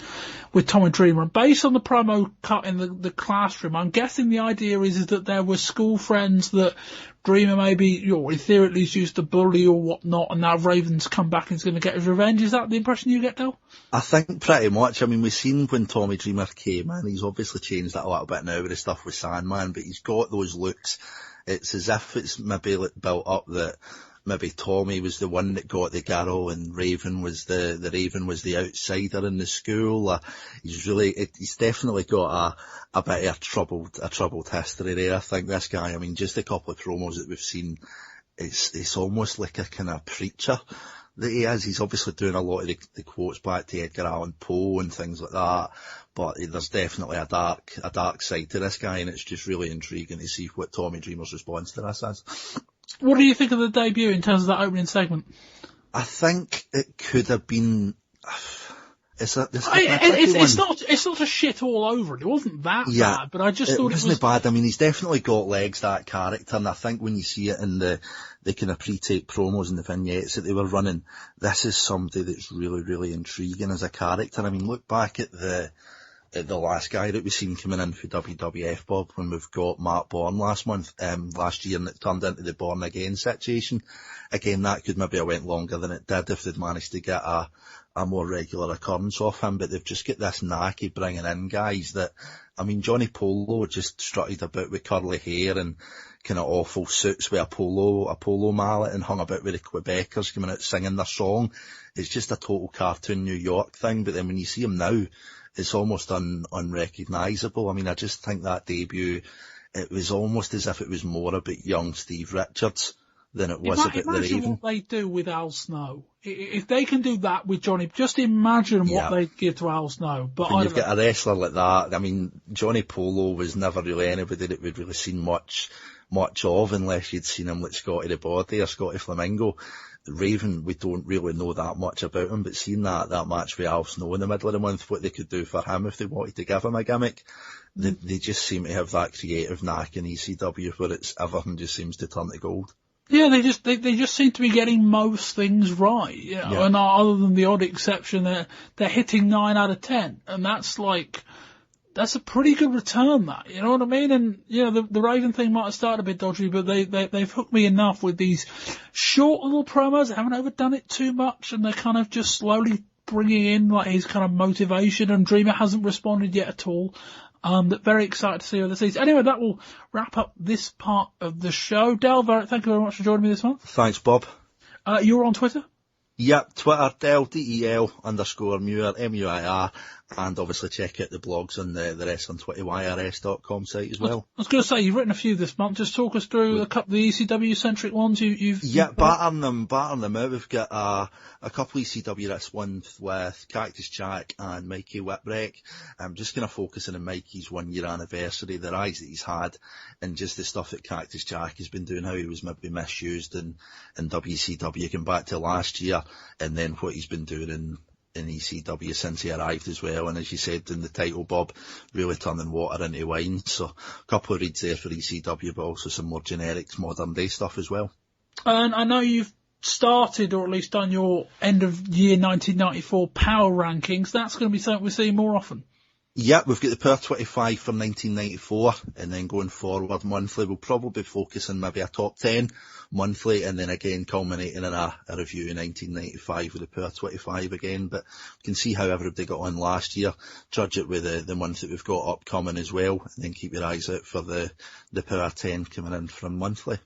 Tommy Dreamer, and based on the promo cut in the classroom, I'm guessing the idea is that there were school friends that Dreamer maybe, in theory at least, used to bully or whatnot, and now Raven's come back and is going to get his revenge. Is that the impression you get, Del? I think pretty much. I mean, we've seen when Tommy Dreamer came in, he's obviously changed that a little bit now with the stuff with Sandman, but he's got those looks. It's as if it's maybe built up that maybe Tommy was the one that got the girl and Raven was the Raven was the outsider in the school. He's definitely got a bit of a troubled history there. I think this guy, I mean, just a couple of promos that we've seen, it's almost like a kind of preacher that he is. He's obviously doing a lot of the quotes back to Edgar Allan Poe and things like that. But there's definitely a dark side to this guy, and it's just really intriguing to see what Tommy Dreamer's response to this is. What do you think of the debut in terms of that opening segment? I think it could have been. It's not a shit all over it. It wasn't that bad, but I just thought it wasn't bad. I mean, he's definitely got legs, that character, and I think when you see it in the kind of pre-tape promos and the vignettes that they were running, this is somebody that's really, really intriguing as a character. I mean, look back at the last guy that we've seen coming in for WWF, Bob, when we've got Matt Bourne last year, and it turned into the Born Again situation. Again, that could maybe have went longer than it did if they'd managed to get a more regular occurrence off him, but they've just got this knack of bringing in guys that, I mean, Johnny Polo just strutted about with curly hair and kind of awful suits with a polo mallet and hung about with the Quebecers coming out singing their song. It's just a total cartoon New York thing, but then when you see him now, it's almost unrecognisable. I mean, I just think that debut, it was almost as if it was more about young Steve Richards than it was about the Raven. Imagine what they do with Al Snow. If they can do that with Johnny, just imagine what they'd give to Al Snow. But when you've got a wrestler like that, I mean, Johnny Polo was never really anybody that we'd really seen much of, unless you'd seen him like Scotty the Body or Scotty Flamingo. Raven, we don't really know that much about him, but seeing that match with Al Snow in the middle of the month, what they could do for him if they wanted to give him a gimmick, they just seem to have that creative knack in ECW where everything just seems to turn to gold. Yeah, they just seem to be getting most things right, and other than the odd exception, they're hitting 9 out of 10, and that's a pretty good return, that, you know what I mean? And, the Raven thing might have started a bit dodgy, but they've hooked me enough with these short little promos. They haven't overdone it too much, and they're kind of just slowly bringing in, his kind of motivation, and Dreamer hasn't responded yet at all. Very excited to see where this leads. Anyway, that will wrap up this part of the show. Del, thank you very much for joining me this month. Thanks, Bob. You're on Twitter? Yep, Twitter, del_Muir, MUIR, and obviously check out the blogs on the wrestling20yrs.com site as well. I was going to say, you've written a few this month. Just talk us through a couple of the ECW-centric ones you've... Yeah, battering them out. We've got a couple of ECW that's one with Cactus Jack and Mikey Whipwreck. I'm just going to focus on Mikey's 1 year anniversary, the rise that he's had, and just the stuff that Cactus Jack has been doing, how he was maybe misused in WCW going back to last year, and then what he's been doing in ECW since he arrived as well, and as you said in the title, Bob, really turning water into wine. So a couple of reads there for ECW, but also some more generics, modern day stuff as well. And I know you've started, or at least done, your end of year 1994 power rankings. That's going to be something we're seeing more often. Yeah, we've got the Power 25 for 1994, and then going forward monthly, we'll probably focus on maybe a top 10 monthly, and then again culminating in a review in 1995 with the Power 25 again. But we can see how everybody got on last year, judge it with the month that we've got upcoming as well, and then keep your eyes out for the Power 10 coming in from monthly.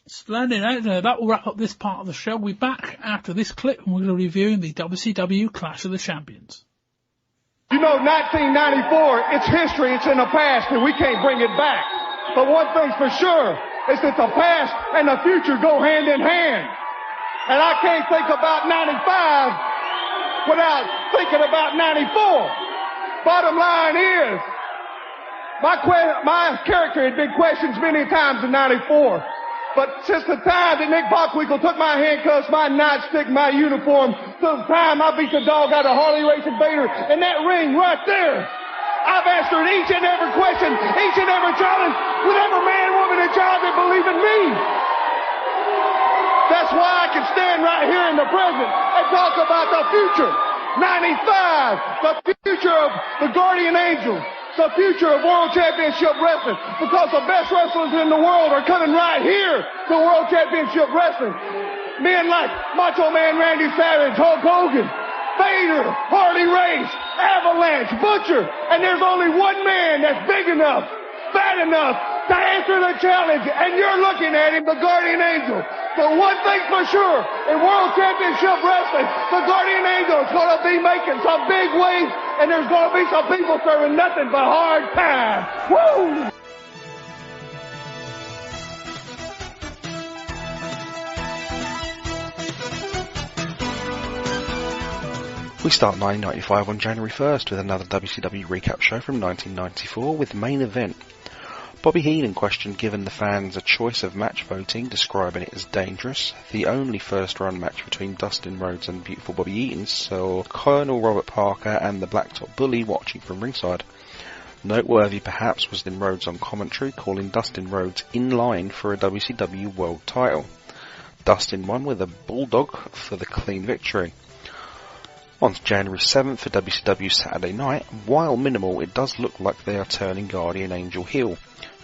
Splendid. That will wrap up this part of the show. We'll be back after this clip, and we're going to be reviewing the WCW Clash of the Champions. You know, 1994, it's history, it's in the past, and we can't bring it back. But one thing's for sure is that the past and the future go hand in hand. And I can't think about 95 without thinking about 94. Bottom line is, my character had been questioned many times in 94. But since the time that Nick Bockwinkel took my handcuffs, my nightstick, my uniform, to the time I beat the dog out of Harley Racing Vader in that ring right there, I've answered each and every question, each and every challenge with every man, woman, and child that believe in me. That's why I can stand right here in the present and talk about the future. 95, the future of the Guardian Angel. The future of World Championship Wrestling, because the best wrestlers in the world are coming right here to World Championship Wrestling. Men like Macho Man Randy Savage, Hulk Hogan, Vader, Harley Race, Avalanche, Butcher, and there's only one man that's big enough, fat enough to answer the challenge, and you're looking at him, the Guardian Angel. But one thing's for sure, in World Championship Wrestling, the Guardian Angel is going to be making some big waves, and there's going to be some people serving nothing but hard time. Woo! We start 1995 on January 1st with another WCW recap show from 1994 with Main Event. Bobby Heenan questioned given the fans a choice of match voting, describing it as dangerous. The only first-run match between Dustin Rhodes and Beautiful Bobby Eaton saw Colonel Robert Parker and the Blacktop Bully watching from ringside. Noteworthy perhaps was then Rhodes on commentary calling Dustin Rhodes in line for a WCW World title. Dustin won with a bulldog for the clean victory. On January 7th for WCW Saturday Night, while minimal, it does look like they are turning Guardian Angel heel,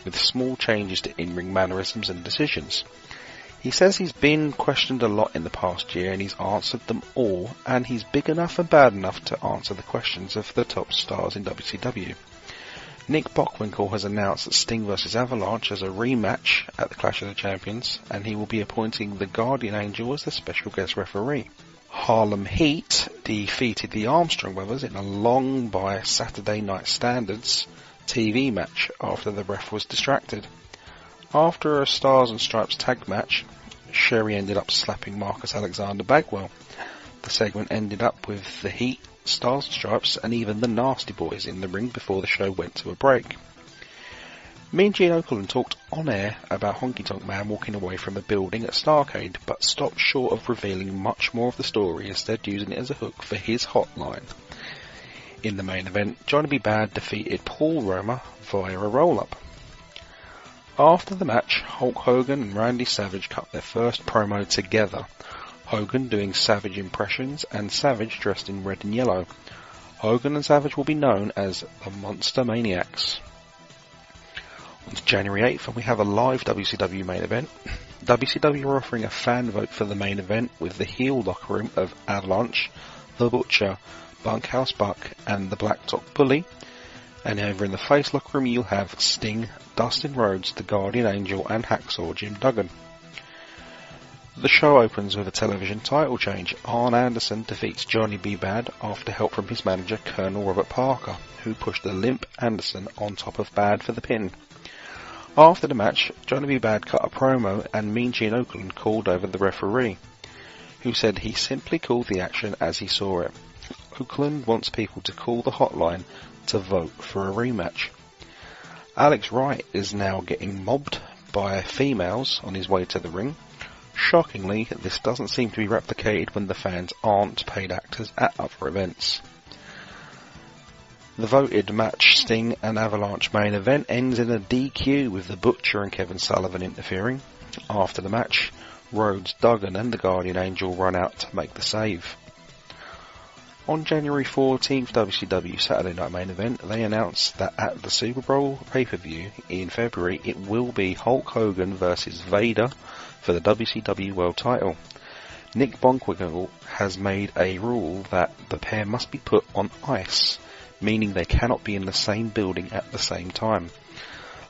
with small changes to in-ring mannerisms and decisions. He says he's been questioned a lot in the past year and he's answered them all, and he's big enough and bad enough to answer the questions of the top stars in WCW. Nick Bockwinkel has announced that Sting vs Avalanche as a rematch at the Clash of the Champions, and he will be appointing the Guardian Angel as the special guest referee. Harlem Heat defeated the Armstrong brothers in a long by Saturday Night Standards TV match after the ref was distracted. After a Stars and Stripes tag match, Sherry ended up slapping Marcus Alexander Bagwell. The segment ended up with the Heat, Stars and Stripes, and even the Nasty Boys in the ring before the show went to a break. Mean Gene Okerlund talked on air about Honky Tonk Man walking away from a building at Starrcade, but stopped short of revealing much more of the story, instead using it as a hook for his hotline. In the main event, Johnny B. Bad defeated Paul Roma via a roll-up. After the match, Hulk Hogan and Randy Savage cut their first promo together, Hogan doing Savage impressions and Savage dressed in red and yellow. Hogan and Savage will be known as the Monster Maniacs. On to January 8th, and we have a live WCW main event. WCW are offering a fan vote for the main event with the heel locker room of Avalanche, The Butcher, Bunkhouse Buck and the Blacktop Bully, and over in the face locker room you'll have Sting, Dustin Rhodes, the Guardian Angel and Hacksaw Jim Duggan. The show opens with a television title change. Arn Anderson defeats Johnny B. Bad after help from his manager Colonel Robert Parker, who pushed the limp Anderson on top of Bad for the pin. After the match, Johnny B. Bad cut a promo and Mean Gene Okerlund called over the referee, who said he simply called the action as he saw it. Okerlund wants people to call the hotline to vote for a rematch. Alex Wright is now getting mobbed by females on his way to the ring. Shockingly, this doesn't seem to be replicated when the fans aren't paid actors at other events. The voted match Sting and Avalanche main event ends in a DQ with the Butcher and Kevin Sullivan interfering. After the match, Rhodes, Duggan and the Guardian Angel run out to make the save. On January 14th WCW Saturday Night Main Event, they announced that at the Super Bowl pay-per-view in February, it will be Hulk Hogan versus Vader for the WCW World Title. Nick Bockwinkel has made a rule that the pair must be put on ice, meaning they cannot be in the same building at the same time.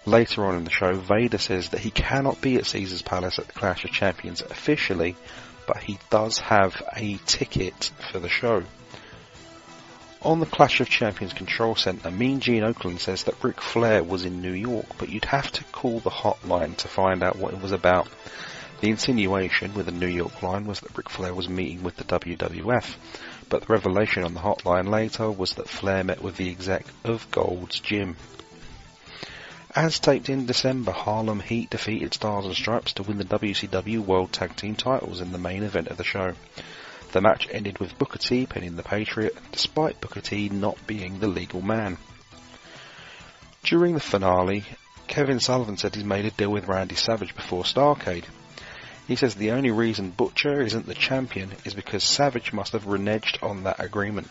Later on in the show, Vader says that he cannot be at Caesar's Palace at the Clash of Champions officially, but he does have a ticket for the show. On the Clash of Champions Control Center, Mean Gene Okerlund says that Ric Flair was in New York, but you'd have to call the hotline to find out what it was about. The insinuation with the New York line was that Ric Flair was meeting with the WWF, but the revelation on the hotline later was that Flair met with the exec of Gold's Gym. As taped in December, Harlem Heat defeated Stars and Stripes to win the WCW World Tag Team titles in the main event of the show. The match ended with Booker T pinning the Patriot, despite Booker T not being the legal man. During the finale, Kevin Sullivan said he's made a deal with Randy Savage before Starrcade. He says the only reason Butcher isn't the champion is because Savage must have reneged on that agreement.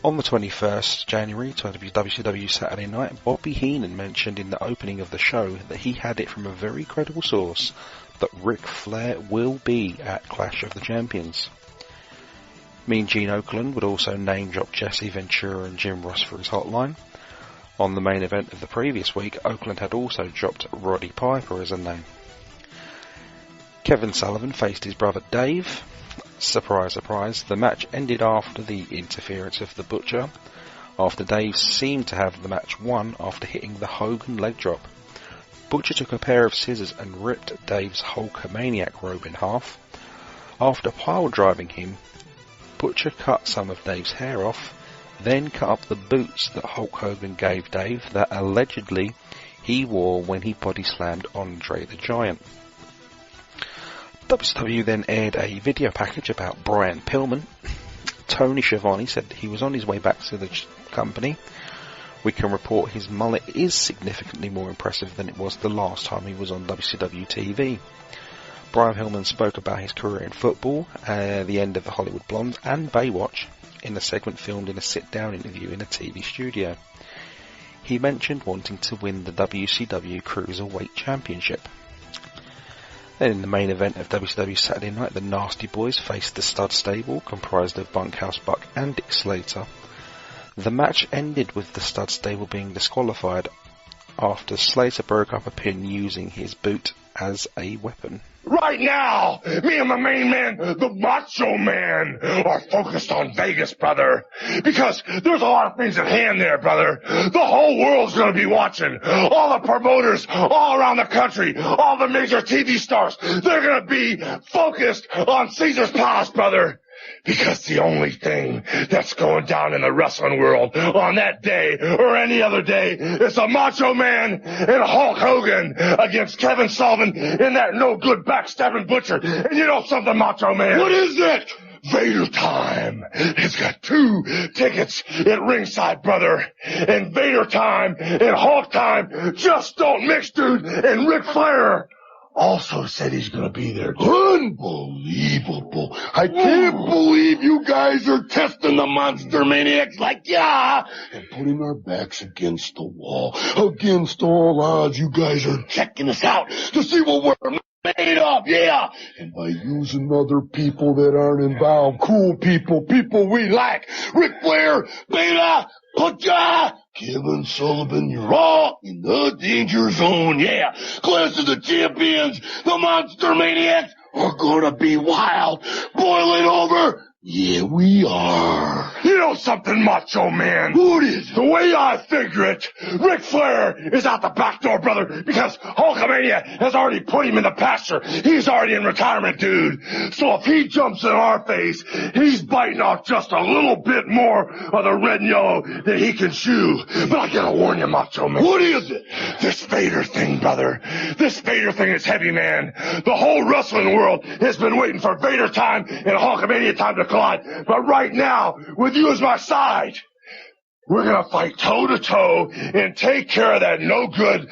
On the 21st January, WCW Saturday Night, Bobby Heenan mentioned in the opening of the show that he had it from a very credible source that Ric Flair will be at Clash of the Champions. Mean Gene Okerlund would also name drop Jesse Ventura and Jim Ross for his hotline. On the main event of the previous week, Okerlund had also dropped Roddy Piper as a name. Kevin Sullivan faced his brother Dave. Surprise, surprise, the match ended after the interference of the Butcher, after Dave seemed to have the match won after hitting the Hogan leg drop. Butcher took a pair of scissors and ripped Dave's Hulkamaniac robe in half. After pile driving him, Butcher cut some of Dave's hair off, then cut up the boots that Hulk Hogan gave Dave that allegedly he wore when he body slammed Andre the Giant. WCW then aired a video package about Brian Pillman. Tony Schiavone said he was on his way back to the company. We can report his mullet is significantly more impressive than it was the last time he was on WCW TV. Brian Pillman spoke about his career in football, the end of the Hollywood Blondes and Baywatch in a segment filmed in a sit-down interview in a TV studio. He mentioned wanting to win the WCW Cruiserweight Championship. Then in the main event of WCW Saturday Night, the Nasty Boys faced the Stud Stable, comprised of Bunkhouse Buck and Dick Slater. The match ended with the Stud Stable being disqualified after Slater broke up a pin using his boot as a weapon. Right now, me and my main man, the Macho Man, are focused on Vegas, brother. Because there's a lot of things at hand there, brother. The whole world's gonna be watching. All the promoters all around the country, all the major TV stars, they're gonna be focused on Caesar's Palace, brother. Because the only thing that's going down in the wrestling world on that day or any other day is a Macho Man and Hulk Hogan against Kevin Sullivan and that no-good backstabbing Butcher. And you know something, Macho Man? What is it? Vader Time has got 2 tickets at ringside, brother. And Vader Time and Hulk Time just don't mix, dude. And Ric Flair also said he's gonna be there. Unbelievable. I can't believe you guys are testing the Monster Maniacs like ya and putting our backs against the wall. Against all odds, you guys are checking us out to see what we're made of. job, yeah. And by using other people that aren't involved, cool people, people we like. Ric Flair, Beta, Pacha, Kevin Sullivan, you're all in the danger zone, yeah. Clash of the Champions, the Monster Maniacs are gonna be wild, boiling over. Yeah, we are. You know something, Macho Man? What is it? The way I figure it, Ric Flair is out the back door, brother, because Hulkamania has already put him in the pasture. He's already in retirement, dude. So if he jumps in our face, he's biting off just a little bit more of the red and yellow that he can chew. But I gotta warn you, Macho Man. What is it? This Vader thing, brother. This Vader thing is heavy, man. The whole wrestling world has been waiting for Vader time and Hulkamania time to collide. But right now, with you as my side, we're gonna fight toe-to-toe and take care of that no-good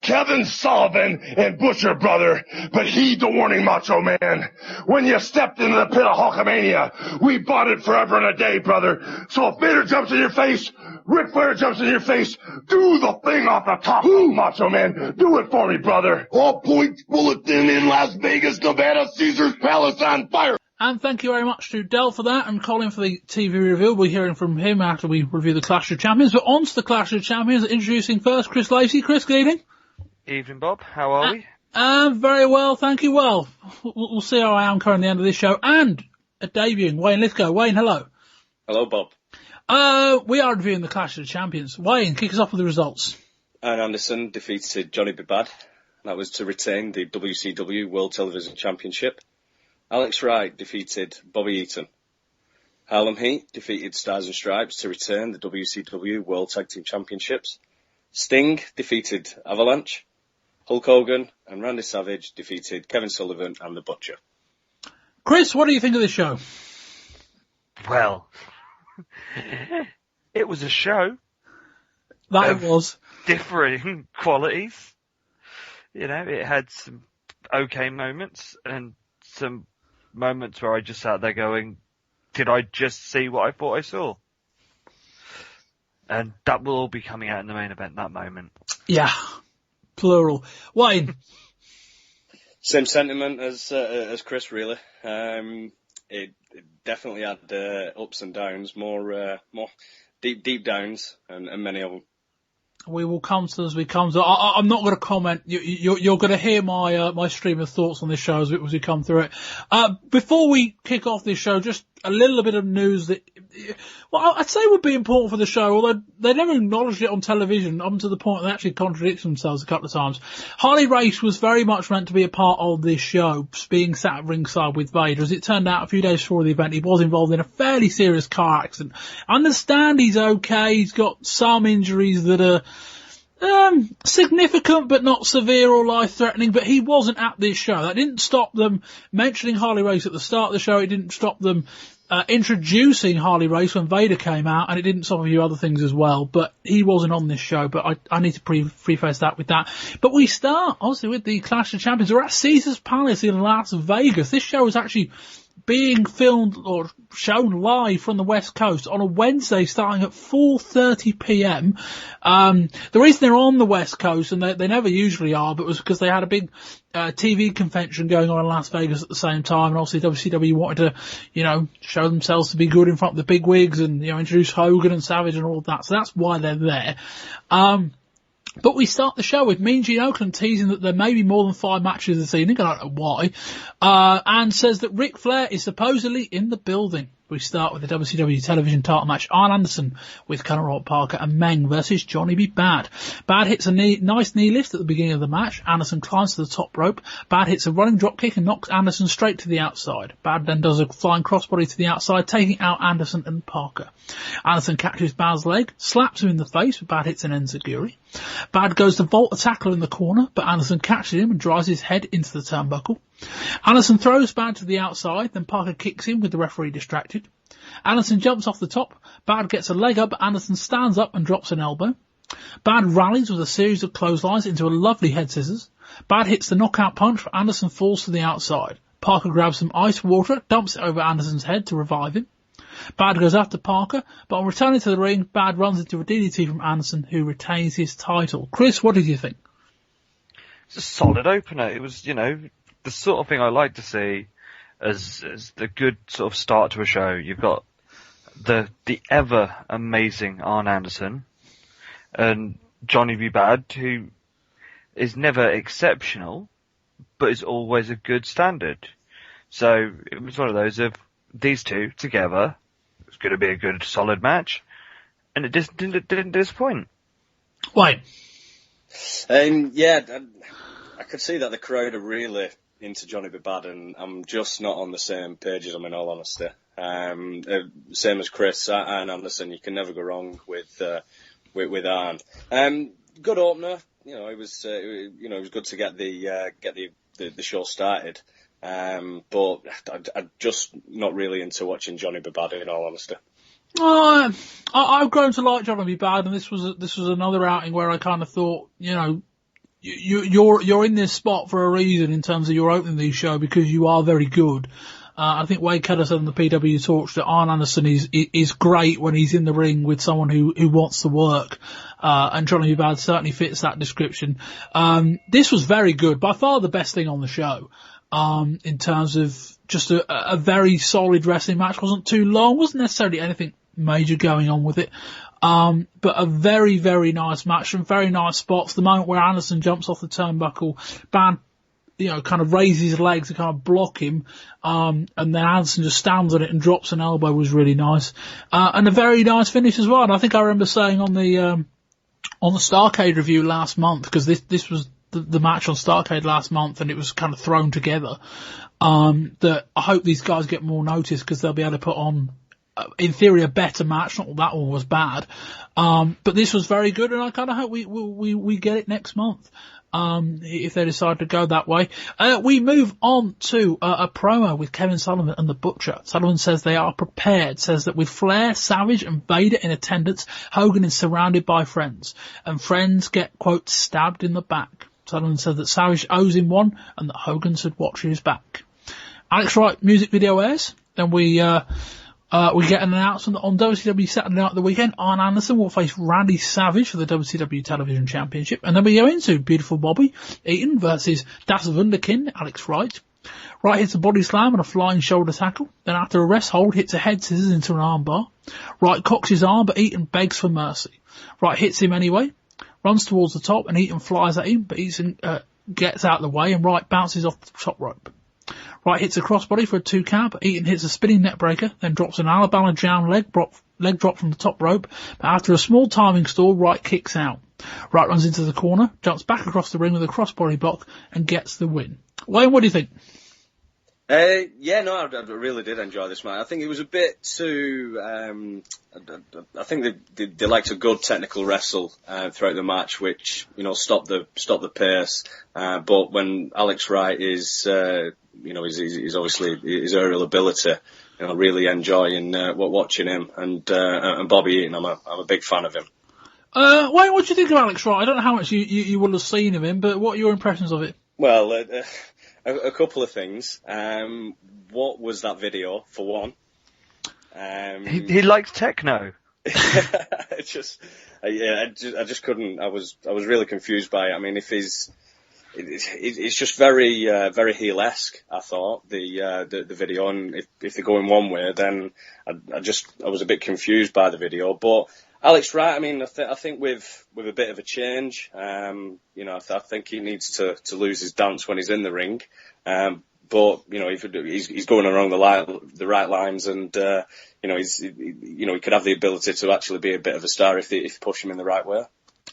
Kevin Sullivan and Butcher, brother. But heed the warning, Macho Man. When you stepped into the pit of Hulkamania, we bonded forever and a day, brother. So if Vader jumps in your face, Ric Flair jumps in your face, do the thing off the top, Macho Man. Do it for me, brother. All points bulletin in Las Vegas, Nevada, Caesar's Palace on fire. And thank you very much to Del for that, and Colin for the TV review. We'll be hearing from him after we review the Clash of Champions. But on to the Clash of Champions, introducing first Chris Lacey. Chris, good evening. Evening, Bob. How are we? Very well, thank you. Well, we'll see how I am currently at the end of this show. And debuting Wayne Lythgoe. Wayne, hello. Hello, Bob. We are reviewing the Clash of the Champions. Wayne, kick us off with the results. Arn Anderson defeated Johnny B. Bad. That was to retain the WCW World Television Championship. Alex Wright defeated Bobby Eaton. Harlem Heat defeated Stars and Stripes to return the WCW World Tag Team Championships. Sting defeated Avalanche. Hulk Hogan and Randy Savage defeated Kevin Sullivan and The Butcher. Chris, what do you think of this show? Well, it was a show. That it was. Differing qualities. You know, it had some okay moments and some moments where I just sat there going, did I just see what I thought I saw? And that will all be coming out in the main event, that moment. Yeah, plural. Wayne? Same sentiment as Chris, really. It definitely had ups and downs, more deep downs, and many of them. We will come to as we come to. I'm not going to comment. You're going to hear my stream of thoughts on this show as we come through it. Before we kick off this show, just a little bit of news that, well, I'd say would be important for the show, although they never acknowledged it on television, up to the point they actually contradicted themselves a couple of times. Harley Race was very much meant to be a part of this show, being sat ringside with Vader. As it turned out, a few days before the event, he was involved in a fairly serious car accident. I understand he's okay. He's got some injuries that are significant but not severe or life-threatening, but he wasn't at this show. That didn't stop them mentioning Harley Race at the start of the show. It didn't stop them introducing Harley Race when Vader came out, and it didn't stop a few other things as well, but he wasn't on this show, but I need to preface that with that. But we start, obviously, with the Clash of Champions. We're at Caesar's Palace in Las Vegas. This show is actually being filmed or shown live from the West Coast on a Wednesday starting at 4:30 p.m. The reason they're on the West Coast, and they never usually are, but was because they had a big TV convention going on in Las Vegas at the same time, and obviously WCW wanted to, show themselves to be good in front of the big wigs and, introduce Hogan and Savage and all of that. So that's why they're there. But we start the show with Mean Gene Okerlund teasing that there may be more than 5 matches this evening. I don't know why. And says that Ric Flair is supposedly in the building. We start with the WCW television title match. Arn Anderson with Conor Parker and Meng versus Johnny B. Bad. Bad hits a nice knee lift at the beginning of the match. Anderson climbs to the top rope. Bad hits a running drop kick and knocks Anderson straight to the outside. Bad then does a flying crossbody to the outside, taking out Anderson and Parker. Anderson catches Bad's leg, slaps him in the face, but Bad hits an enziguri. Bad goes to vault a tackle in the corner, but Anderson catches him and drives his head into the turnbuckle. Anderson throws Bad to the outside, then Parker kicks him with the referee distracted. Anderson jumps off the top. Bad gets a leg up, but Anderson stands up and drops an elbow. Bad rallies with a series of clotheslines into a lovely head scissors. Bad hits the knockout punch, but Anderson falls to the outside. Parker grabs some ice water, dumps it over Anderson's head to revive him. Bad goes after Parker, but on returning to the ring, Bad runs into a DDT from Anderson, who retains his title. Chris, what did you think? It's a solid opener. It was, the the sort of thing I like to see as the good sort of start to a show. You've got the ever amazing Arn Anderson and Johnny B. Bad, who is never exceptional, but is always a good standard. So it was one of those of these two together. It's going to be a good, solid match, and it just didn't disappoint. Wait. Yeah, I could see that the crowd are really into Johnny B. Bad, and I'm just not on the same page as him, in all honesty. Same as Chris, Arn Anderson. You can never go wrong with Arn. Good opener. It was good to get the show started. But I'm just not really into watching Johnny B. Bad, in all honesty. I've grown to like Johnny B. Bad, and this was another outing where I kind of thought, you're in this spot for a reason in terms of your opening these show, because you are very good. I think Wade Keller said on the PW Talk that Arn Anderson is great when he's in the ring with someone who wants to work. And Johnny B. Bad certainly fits that description. This was very good. By far the best thing on the show. In terms of just a very solid wrestling match. Wasn't too long. Wasn't necessarily anything major going on with it. But a very, very nice match. Some very nice spots. The moment where Anderson jumps off the turnbuckle, Bad, kind of raises his legs to kind of block him. And then Anderson just stands on it and drops an elbow was really nice. And a very nice finish as well. And I think I remember saying on the Starrcade review last month, because this was the match on Starrcade last month, and it was kind of thrown together, that I hope these guys get more notice, because they'll be able to put on, in theory, a better match. Not that one was bad, but this was very good, and I kind of hope we get it next month, if they decide to go that way. We move on to a promo with Kevin Sullivan and the Butcher. Sullivan says they are prepared, says that with Flair, Savage and Vader in attendance, Hogan is surrounded by friends, and friends get, quote, stabbed in the back. Sullivan said that Savage owes him one, and that Hogan should watch his back. Alex Wright music video airs, then we get an announcement that on WCW Saturday Night of the Weekend, Arn Anderson will face Randy Savage for the WCW Television Championship, and then we go into Beautiful Bobby Eaton versus Das Wunderkind, Alex Wright. Wright hits a body slam and a flying shoulder tackle, then after a rest hold hits a head scissors into an armbar. Wright cocks his arm, but Eaton begs for mercy. Wright hits him anyway, runs towards the top, and Eaton flies at him, but Eaton gets out of the way, and Wright bounces off the top rope. Wright hits a crossbody for a 2 count, but Eaton hits a spinning neckbreaker, then drops an Alabama Jam leg drop from the top rope, but after a small timing stall, Wright kicks out. Wright runs into the corner, jumps back across the ring with a crossbody block, and gets the win. Wayne, what do you think? I really did enjoy this match. I think it was a bit too. I think they liked a good technical wrestle throughout the match, which stopped the pace. But when Alex Wright is obviously his aerial ability, really enjoying watching him, and Bobby Eaton, I'm a big fan of him. Wayne, what do you think of Alex Wright? I don't know how much you will have seen of him, but what are your impressions of it? Well, a couple of things. What was that video, for one? He likes techno. I just couldn't. I was really confused by it. I mean, it's just very very heel-esque, I thought, the video, and if they're going one way, then I was a bit confused by the video. But Alex Wright, I mean, I think with a bit of a change, I think he needs to lose his dance when he's in the ring. But he's going along the right lines, and he could have the ability to actually be a bit of a star if they push him in the right way.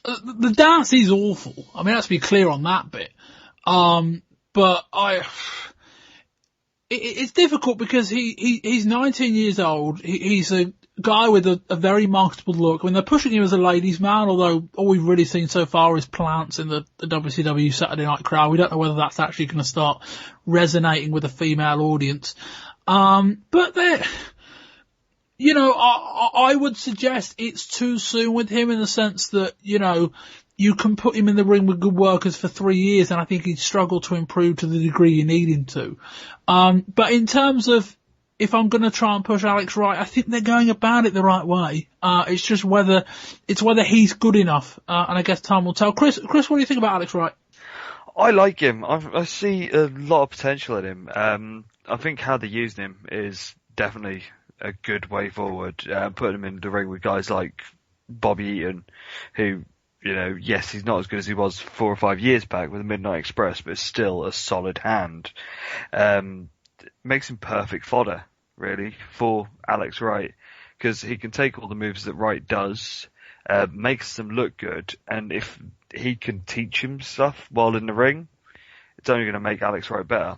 The dance is awful. I mean, let's be clear on that bit. But it's difficult because he's 19 years old. He's a guy with a very marketable look. I mean, they're pushing him as a ladies' man, although all we've really seen so far is plants in the WCW Saturday Night crowd. We don't know whether that's actually going to start resonating with a female audience. But they're, I would suggest it's too soon with him, in the sense that, you can put him in the ring with good workers for 3 years, and I think he'd struggle to improve to the degree you need him to. But in terms of, if I'm going to try and push Alex Wright, I think they're going about it the right way. It's just whether he's good enough, and I guess time will tell. Chris, what do you think about Alex Wright? I like him. I see a lot of potential in him. I think how they're using him is definitely a good way forward. Putting him in the ring with guys like Bobby Eaton, who, yes, he's not as good as he was 4 or 5 years back with the Midnight Express, but still a solid hand. Makes him perfect fodder, really, for Alex Wright, because he can take all the moves that Wright does, makes them look good, and if he can teach him stuff while in the ring, it's only going to make Alex Wright better.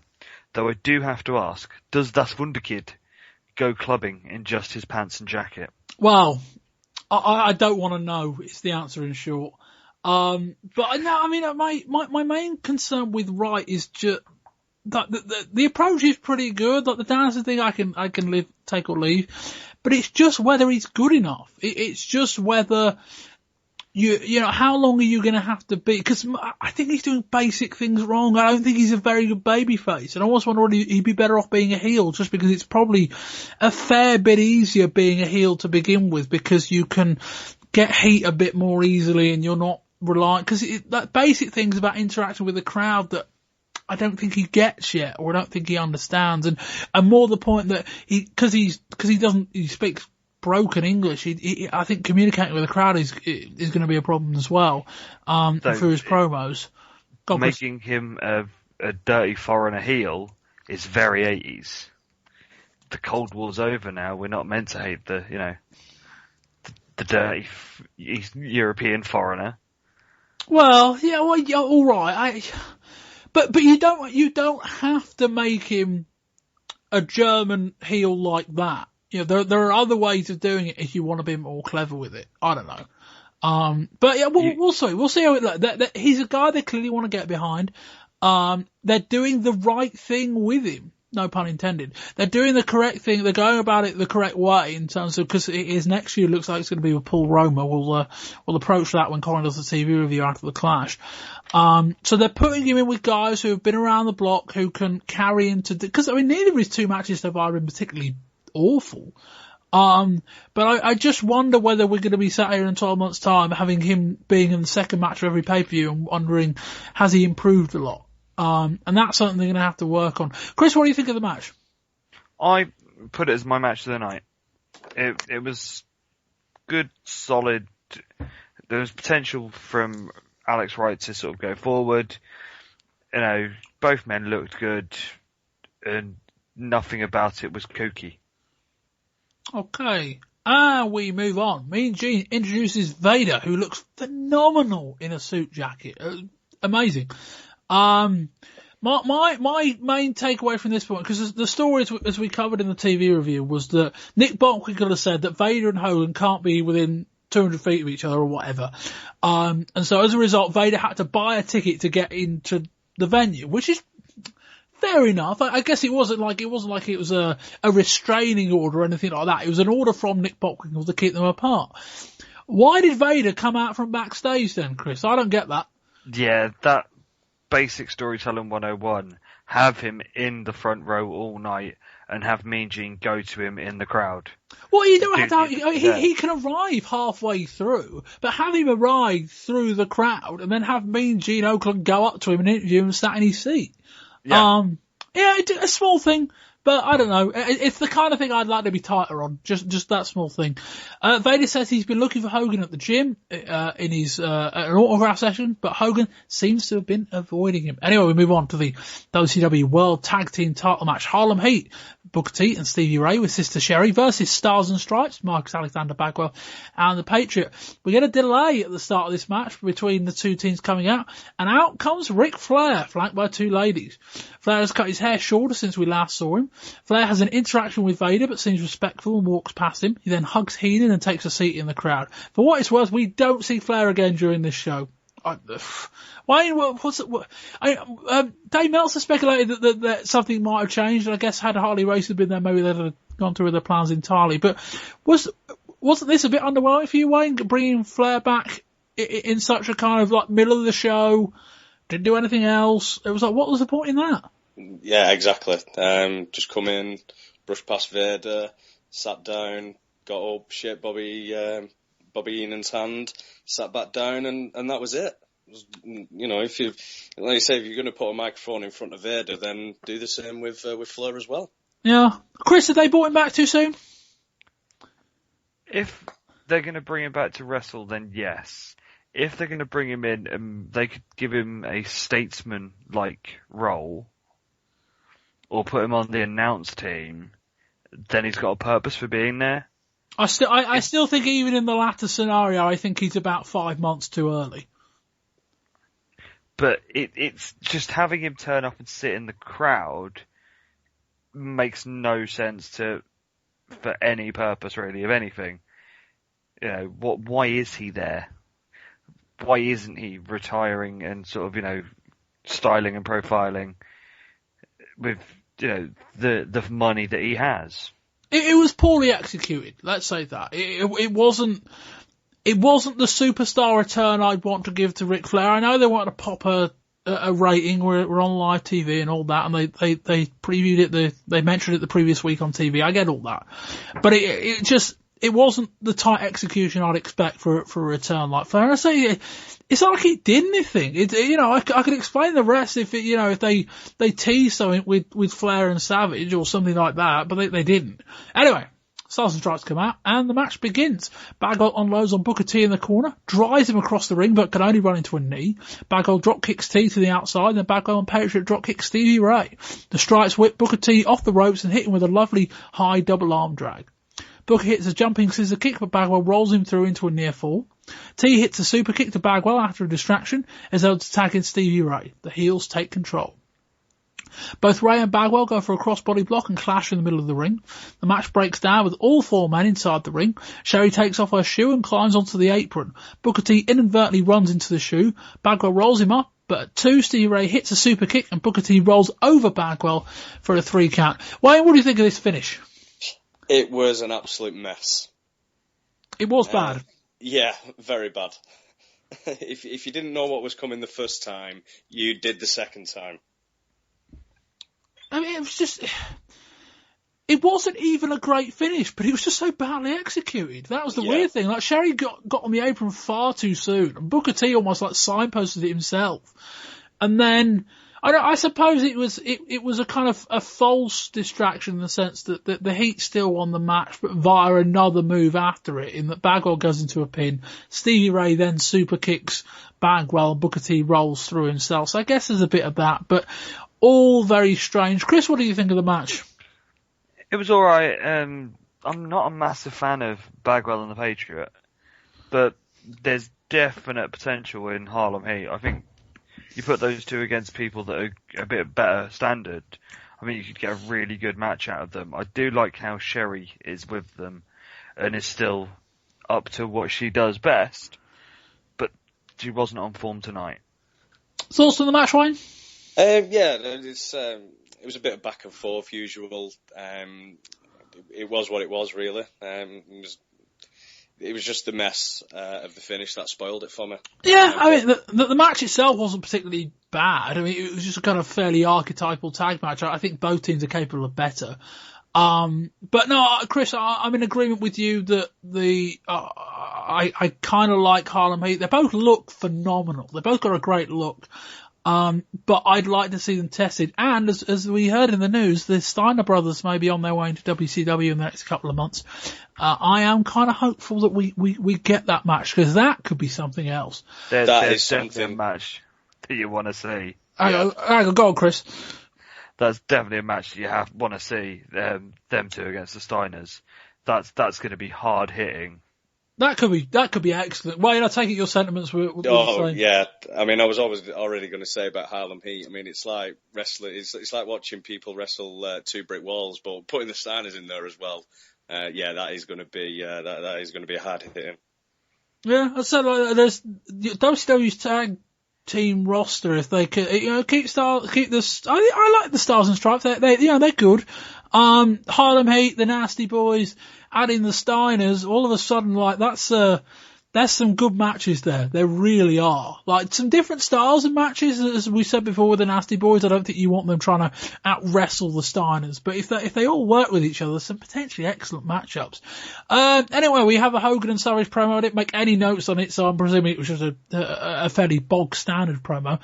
Though I do have to ask, does Das Wunderkid go clubbing in just his pants and jacket? Well, I don't want to know, is the answer in short. But no, I mean, my main concern with Wright is just that the approach is pretty good. Like the dancing thing, I can take or leave, but it's just whether he's good enough. It's just whether how long are you going to have to be? Because I think he's doing basic things wrong. I don't think he's a very good babyface, and I almost wonder whether he'd be better off being a heel, just because it's probably a fair bit easier being a heel to begin with, because you can get heat a bit more easily, and you're not reliant. Because that basic things about interacting with the crowd that I don't think he gets yet, or I don't think he understands, and more the point that because he speaks broken English, I think communicating with the crowd is going to be a problem as well, through his promos. Making him a dirty foreigner heel is very 80s. The Cold War's over now. We're not meant to hate the dirty European foreigner. Well, yeah, all right. But you don't have to make him a German heel like that. There are other ways of doing it if you want to be more clever with it. I don't know. But yeah, we'll see. We'll see how it looks. He's a guy they clearly want to get behind. They're doing the right thing with him. No pun intended. They're doing the correct thing. They're going about it the correct way in terms of, because his next year looks like it's going to be with Paul Roma. We'll approach that when Colin does the TV review after the Clash. So they're putting him in with guys who have been around the block, who can carry him to, because neither of his 2 matches so far have been particularly awful. But I just wonder whether we're going to be sat here in 12 months' time having him being in the second match of every pay-per-view and wondering, has he improved a lot? And that's something they're going to have to work on. Chris, what do you think of the match? I put it as my match of the night. It was good, solid. There was potential from Alex Wright to sort of go forward. Both men looked good, and nothing about it was kooky. Okay. We move on. Mean Gene introduces Vader, who looks phenomenal in a suit jacket. Amazing. My main takeaway from this point, because the story as we covered in the TV review was that Nick Bockwinkel has said that Vader and Hogan can't be within 200 feet of each other or whatever. And so as a result, Vader had to buy a ticket to get into the venue, which is fair enough. I guess it wasn't like it was a restraining order or anything like that. It was an order from Nick Bockwinkel to keep them apart. Why did Vader come out from backstage then, Chris? I don't get that. Yeah, that basic storytelling 101. Have him in the front row all night and have Mean Gene go to him in the crowd. Well, you don't have to. He can arrive halfway through, but have him arrive through the crowd and then have Mean Gene Okerlund go up to him and interview him sat in his seat. Yeah. A small thing, but I don't know. It's the kind of thing I'd like to be tighter on. Just that small thing. Vader says he's been looking for Hogan at the gym, in his, an autograph session, but Hogan seems to have been avoiding him. Anyway, we move on to the WCW World Tag Team title match. Harlem Heat, Booker T and Stevie Ray with Sister Sherry versus Stars and Stripes, Marcus Alexander Bagwell and the Patriot. We get a delay at the start of this match between the two teams coming out, and out comes Ric Flair, flanked by 2 ladies. Flair has cut his hair shorter since we last saw him. Flair has an interaction with Vader, but seems respectful and walks past him. He then hugs Heenan and takes a seat in the crowd. For what it's worth, we don't see Flair again during this show. Dave Meltzer speculated that something might have changed, and I guess had Harley Race been there, maybe they'd have gone through their plans entirely. But wasn't this a bit underwhelming for you, Wayne, bringing Flair back in such a kind of like middle of the show, didn't do anything else? It was like, what was the point in that? Yeah, exactly. Just come in, brush past Vader, sat down, got up, shake Bobby Heenan's hand, sat back down, and that was it. You know, if like you say, if you're going to put a microphone in front of Vader, then do the same with Flair as well. Yeah. Chris, have they brought him back too soon? If they're going to bring him back to wrestle, then yes. If they're going to bring him in, they could give him a statesman-like role, or put him on the announce team, then he's got a purpose for being there. I still think even in the latter scenario, I think he's about 5 months too early. But it's just having him turn up and sit in the crowd makes no sense for any purpose really of anything. You know, why is he there? Why isn't he retiring and sort of, you know, styling and profiling with, you know, the money that he has? It was poorly executed. Let's say that. It wasn't the superstar return I'd want to give to Ric Flair. I know they wanted to pop a rating. We're on live TV and all that, and they previewed it. They mentioned it the previous week on TV. I get all that, but it wasn't the tight execution I'd expect for a return like Flair. And I say it's not like he did anything. I could explain the rest if they teased something with Flair and Savage or something like that, but they didn't. Anyway. Stars and Stripes come out, and the match begins. Bagwell unloads on Booker T in the corner, drives him across the ring, but can only run into a knee. Bagwell drop kicks T to the outside, and then Bagwell and Patriot drop kick Stevie Ray. The Stripes whip Booker T off the ropes and hit him with a lovely high double arm drag. Booker hits a jumping scissor kick, but Bagwell rolls him through into a near fall. T hits a super kick to Bagwell after a distraction, as though to tag in Stevie Ray. The heels take control. Both Ray and Bagwell go for a crossbody block and clash in the middle of the ring. The match breaks down with all four men inside the ring. Sherry takes off her shoe and climbs onto the apron. Booker T inadvertently runs into the shoe. Bagwell rolls him up, but at 2, Stevie Ray hits a super kick and Booker T rolls over Bagwell for a 3 count. Wayne, what do you think of this finish? It was an absolute mess. It was bad. Yeah, very bad. If you didn't know what was coming the first time, you did the second time. I mean, it wasn't even a great finish, but it was just so badly executed. That was the weird thing. Like, Sherry got on the apron far too soon, and Booker T almost like signposted it himself. And then, I suppose it was a kind of a false distraction in the sense that the heat still won the match, but via another move after it, in that Bagwell goes into a pin. Stevie Ray then super kicks Bagwell, and Booker T rolls through himself. So I guess there's a bit of that, but all very strange. Chris, what do you think of the match? It was alright. I'm not a massive fan of Bagwell and the Patriot, but there's definite potential in Harlem Heat. I think you put those two against people that are a bit better standard, I mean, you could get a really good match out of them. I do like how Sherry is with them and is still up to what she does best, but she wasn't on form tonight. Thoughts on the match, Ryan? It was a bit of back and forth, usual. It was what it was, really. It was just the mess of the finish that spoiled it for me. Yeah, I mean, the match itself wasn't particularly bad. I mean, it was just a kind of fairly archetypal tag match. I think both teams are capable of better. But no, Chris, I'm in agreement with you that I kind of like Harlem Heat. They both look phenomenal. They both got a great look. But I'd like to see them tested. And as we heard in the news, the Steiner brothers may be on their way into WCW in the next couple of months. I am kind of hopeful that we get that match, because that could be something else. There's definitely a match that you want to see. Go on, Chris. That's definitely a match you want to see, them two against the Steiners. That's going to be hard hitting. That could be excellent. Well, I take it your sentiments were the same. Yeah. I mean, I was already going to say about Harlem Heat. I mean, it's like wrestling. It's like watching people wrestle two brick walls, but putting the Steiners in there as well. That is going to be that is going to be a hard hitting. Yeah, I said there's WCW's tag team roster. If they could, keep this. I like the Stars and Stripes. They're good. Harlem Heat, the Nasty Boys, adding the Steiners. All of a sudden, like that's there's some good matches there. There really are. Like, some different styles of matches, as we said before with the Nasty Boys. I don't think you want them trying to out-wrestle the Steiners. But if they all work with each other, some potentially excellent matchups. Anyway, we have a Hogan and Savage promo. I didn't make any notes on it, so I'm presuming it was just a fairly bog-standard promo.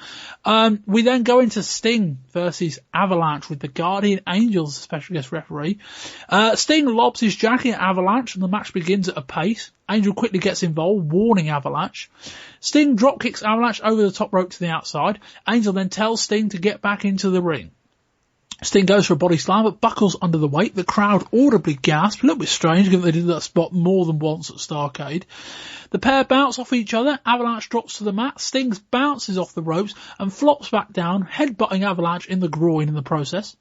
We then go into Sting versus Avalanche with the Guardian Angels, special guest referee. Sting lobs his jacket at Avalanche, and the match begins at a pace. Angel quickly gets involved, warning Avalanche. Sting drop kicks Avalanche over the top rope to the outside. Angel then tells Sting to get back into the ring. Sting goes for a body slam, but buckles under the weight. The crowd audibly gasp. A little bit strange, given they did that spot more than once at Starrcade. The pair bounce off each other. Avalanche drops to the mat. Sting bounces off the ropes and flops back down, headbutting Avalanche in the groin in the process.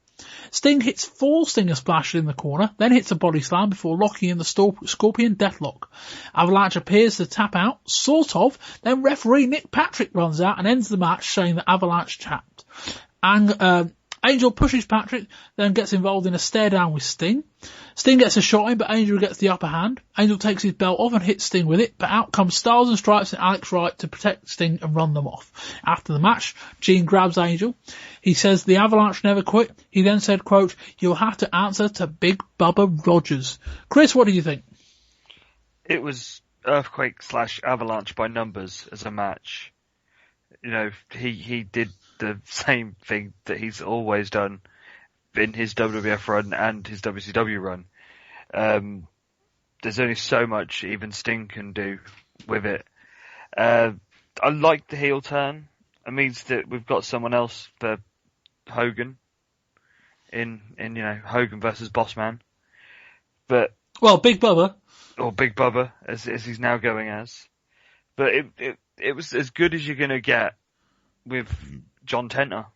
Sting hits 4 Stinger splashes in the corner, then hits a body slam before locking in the Scorpion Deathlock. Avalanche appears to tap out, sort of, then referee Nick Patrick runs out and ends the match, saying that Avalanche tapped. Angel pushes Patrick, then gets involved in a stare down with Sting. Sting gets a shot in, but Angel gets the upper hand. Angel takes his belt off and hits Sting with it, but out comes Styles and Stripes and Alex Wright to protect Sting and run them off. After the match, Gene grabs Angel. He says the Avalanche never quit. He then said, quote, "You'll have to answer to Big Bubba Rogers." Chris, what do you think? It was Earthquake/Avalanche by numbers as a match. You know, he did the same thing that he's always done in his WWF run and his WCW run. There's only so much even Sting can do with it. I like the heel turn. It means that we've got someone else for Hogan in Hogan versus Bossman. But Big Bubba. Or Big Bubba, as he's now going as. But it was as good as you're going to get with John Tenter.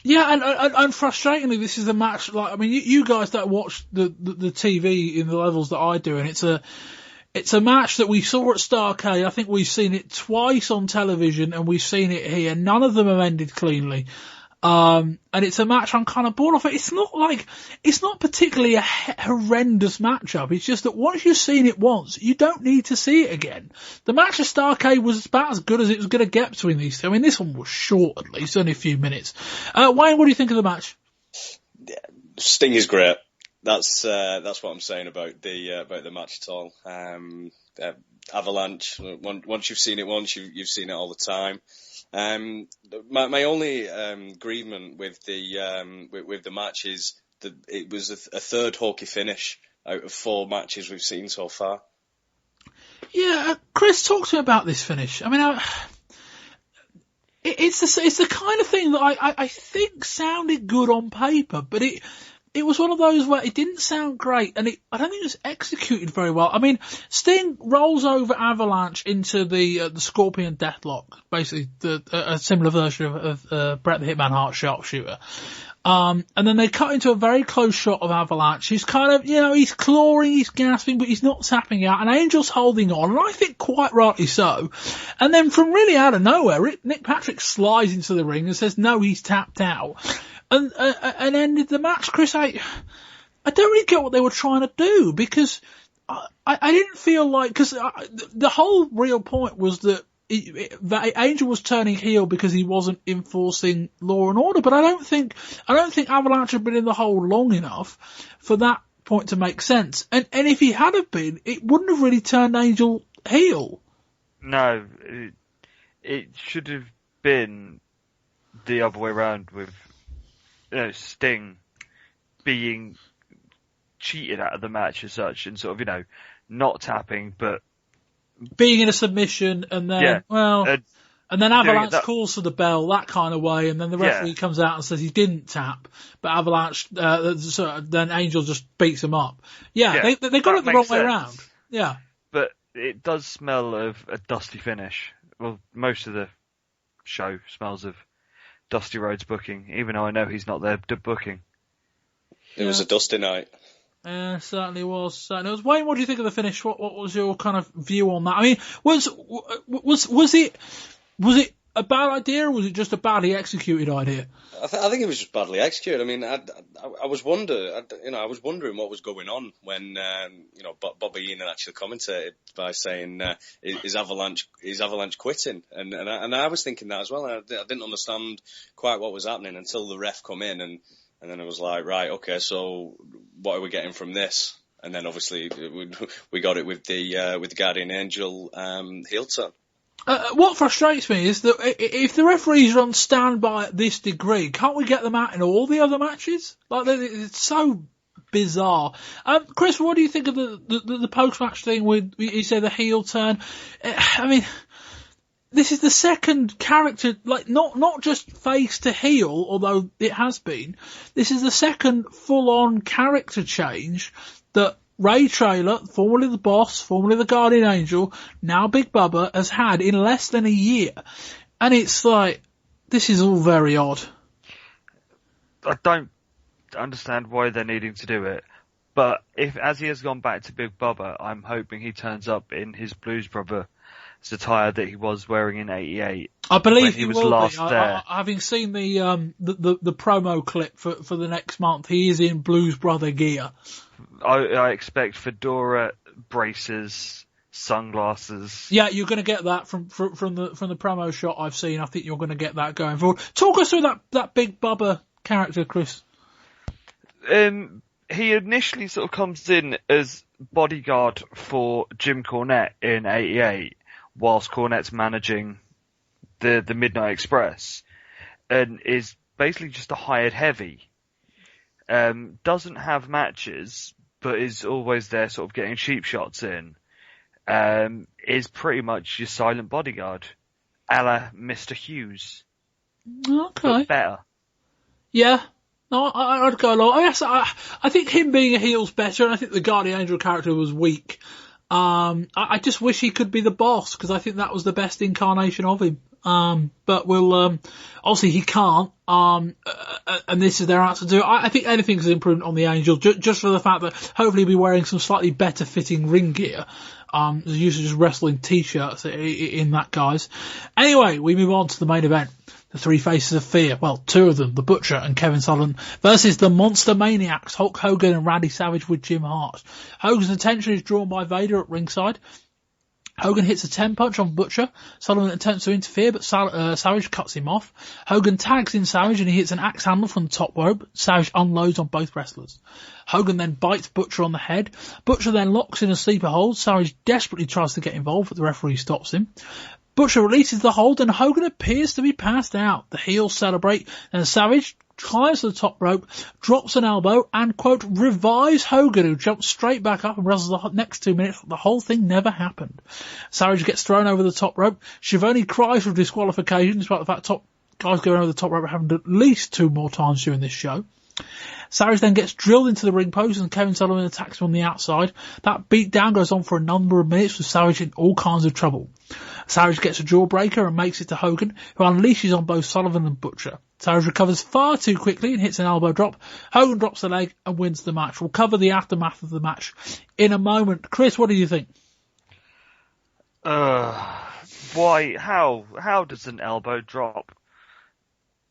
Yeah, and frustratingly, this is a match, like, I mean, you guys don't watch the TV in the levels that I do, and it's a match that we saw at Starrcade. I think we've seen it twice on television, and we've seen it here. None of them have ended cleanly. And it's a match I'm kind of bored of. It's not particularly a horrendous matchup. It's just that once you've seen it once, you don't need to see it again. The match at Starrcade was about as good as it was going to get between these two. I mean, this one was short, at least, only a few minutes. Wayne, what do you think of the match? Sting is great. That's what I'm saying about the match at all. Avalanche. Once you've seen it once, you've seen it all the time. My only grievement with the match is that it was a third hokey finish out of 4 matches we've seen so far. Yeah, Chris, talk to me about this finish. I mean, it's the kind of thing that I think sounded good on paper, but it was one of those where it didn't sound great, and I don't think it was executed very well. I mean, Sting rolls over Avalanche into the Scorpion Deathlock, basically a similar version of Bret the Hitman Hart sharpshooter. And then they cut into a very close shot of Avalanche. He's kind of, he's clawing, he's gasping, but he's not tapping out. And Angel's holding on, and I think quite rightly so. And then from really out of nowhere, Nick Patrick slides into the ring and says, no, he's tapped out. And ended the match. Chris, I don't really get what they were trying to do, because I didn't feel like, because the whole real point was that Angel was turning heel because he wasn't enforcing law and order, but I don't think Avalanche had been in the hole long enough for that point to make sense. And if he had have been, it wouldn't have really turned Angel heel. No, it should have been the other way around, with Sting being cheated out of the match as such, and sort of, not tapping, but being in a submission, and then, and then Avalanche calls for the bell, that kind of way, and then the referee comes out and says he didn't tap, but Avalanche, then Angel just beats him up. Yeah, they got it the wrong way around. Yeah. But it does smell of a dusty finish. Well, most of the show smells of Dusty Rhodes booking, even though I know he's not there booking. It was a dusty night. Yeah, certainly was. Wayne, what do you think of the finish? What was your kind of view on that? I mean, was it a bad idea, or was it just a badly executed idea? I think it was just badly executed. I mean, I was wondering what was going on when Bobby Heenan actually commentated by saying is Avalanche quitting, and I was thinking that as well. I didn't understand quite what was happening until the ref come in, and then it was like, right, okay, so what are we getting from this? And then obviously we got it with the Guardian Angel heel turn. What frustrates me is that if the referees are on standby at this degree, can't we get them out in all the other matches? Like, it's so bizarre. Chris, what do you think of the post-match thing with, you say, the heel turn? I mean, this is the second character, like, not just face to heel, although it has been. This is the second full-on character change that Ray Traylor, formerly the Boss, formerly the Guardian Angel, now Big Bubba, has had in less than a year. And it's like, this is all very odd. I don't understand why they're needing to do it. But as he has gone back to Big Bubba, I'm hoping he turns up in his Blues Brother attire that he was wearing in '88. I believe he was will last be. there. Having seen the promo clip for the next month, he is in Blues Brother gear. I expect fedora, braces, sunglasses. Yeah, you're going to get that from the promo shot I've seen. I think you're going to get that going forward. Talk us through that Big Bubba character, Chris. He initially sort of comes in as bodyguard for Jim Cornette in '88, whilst Cornette's managing the Midnight Express, and is basically just a hired heavy. Doesn't have matches, but is always there sort of getting cheap shots in. Is pretty much your silent bodyguard, a la Mr. Hughes. Okay. But better. Yeah. No, I'd go along. I think him being a heel's better, and I think the Guardian Angel character was weak. I just wish he could be the Boss, because I think that was the best incarnation of him. But we'll, obviously he can't, and this is their answer to it. I think anything's an improvement on the Angel, just for the fact that hopefully he'll be wearing some slightly better fitting ring gear. As used to just wrestling t-shirts in that, guys. Anyway, we move on to the main event. The three faces of fear, well, two of them, the Butcher and Kevin Sullivan, versus the Monster Maniacs, Hulk Hogan and Randy Savage with Jim Hart. Hogan's attention is drawn by Vader at ringside. Hogan hits a 10 punch on Butcher. Sullivan attempts to interfere, but Savage cuts him off. Hogan tags in Savage and he hits an axe handle from the top rope. Savage unloads on both wrestlers. Hogan then bites Butcher on the head. Butcher then locks in a sleeper hold. Savage desperately tries to get involved, but the referee stops him. Butcher releases the hold and Hogan appears to be passed out. The heels celebrate and Savage climbs to the top rope, drops an elbow and, quote, revives Hogan, who jumps straight back up and wrestles the next 2 minutes. The whole thing never happened. Savage gets thrown over the top rope. Schiavone cries for disqualification, despite the fact top guys going over the top rope happened at least 2 more times during this show. Savage then gets drilled into the ring post and Kevin Sullivan attacks him on the outside. That beatdown goes on for a number of minutes with Savage in all kinds of trouble. Savage gets a jawbreaker and makes it to Hogan, who unleashes on both Sullivan and Butcher. Savage recovers far too quickly and hits an elbow drop. Hogan drops the leg and wins the match. We'll cover the aftermath of the match in a moment. Chris, what do you think? Why? How does an elbow drop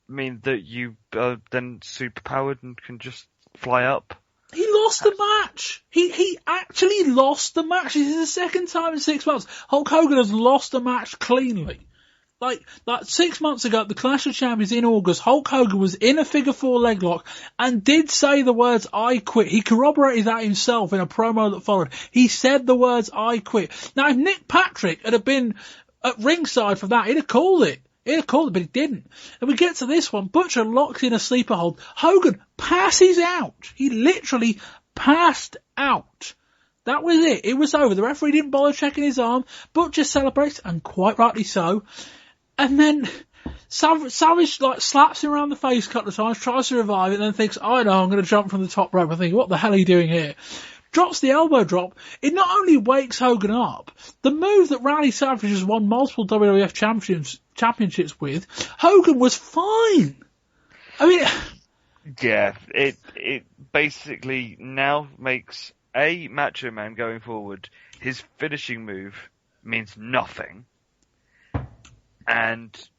mean that you then superpowered and can just fly up? He lost the match. He actually lost the match. This is the second time in 6 months. Hulk Hogan has lost a match cleanly. Like 6 months ago at the Clash of Champions in August, Hulk Hogan was in a figure 4 leg lock and did say the words, I quit. He corroborated that himself in a promo that followed. He said the words, I quit. Now, if Nick Patrick had been at ringside for that, he'd have called it. But he didn't. And we get to this one. Butcher locks in a sleeper hold. Hogan passes out. He literally passed out. That was it. It was over. The referee didn't bother checking his arm. Butcher celebrates, and quite rightly so. And then Savage slaps him around the face a couple of times, tries to revive it, and then thinks, I know, I'm going to jump from the top rope. I think, what the hell are you doing here? Drops the elbow drop. It not only wakes Hogan up, the move that Randy Savage has won multiple WWF championships with, Hogan was fine. I mean, yeah, it basically now makes a Macho Man going forward, his finishing move means nothing, and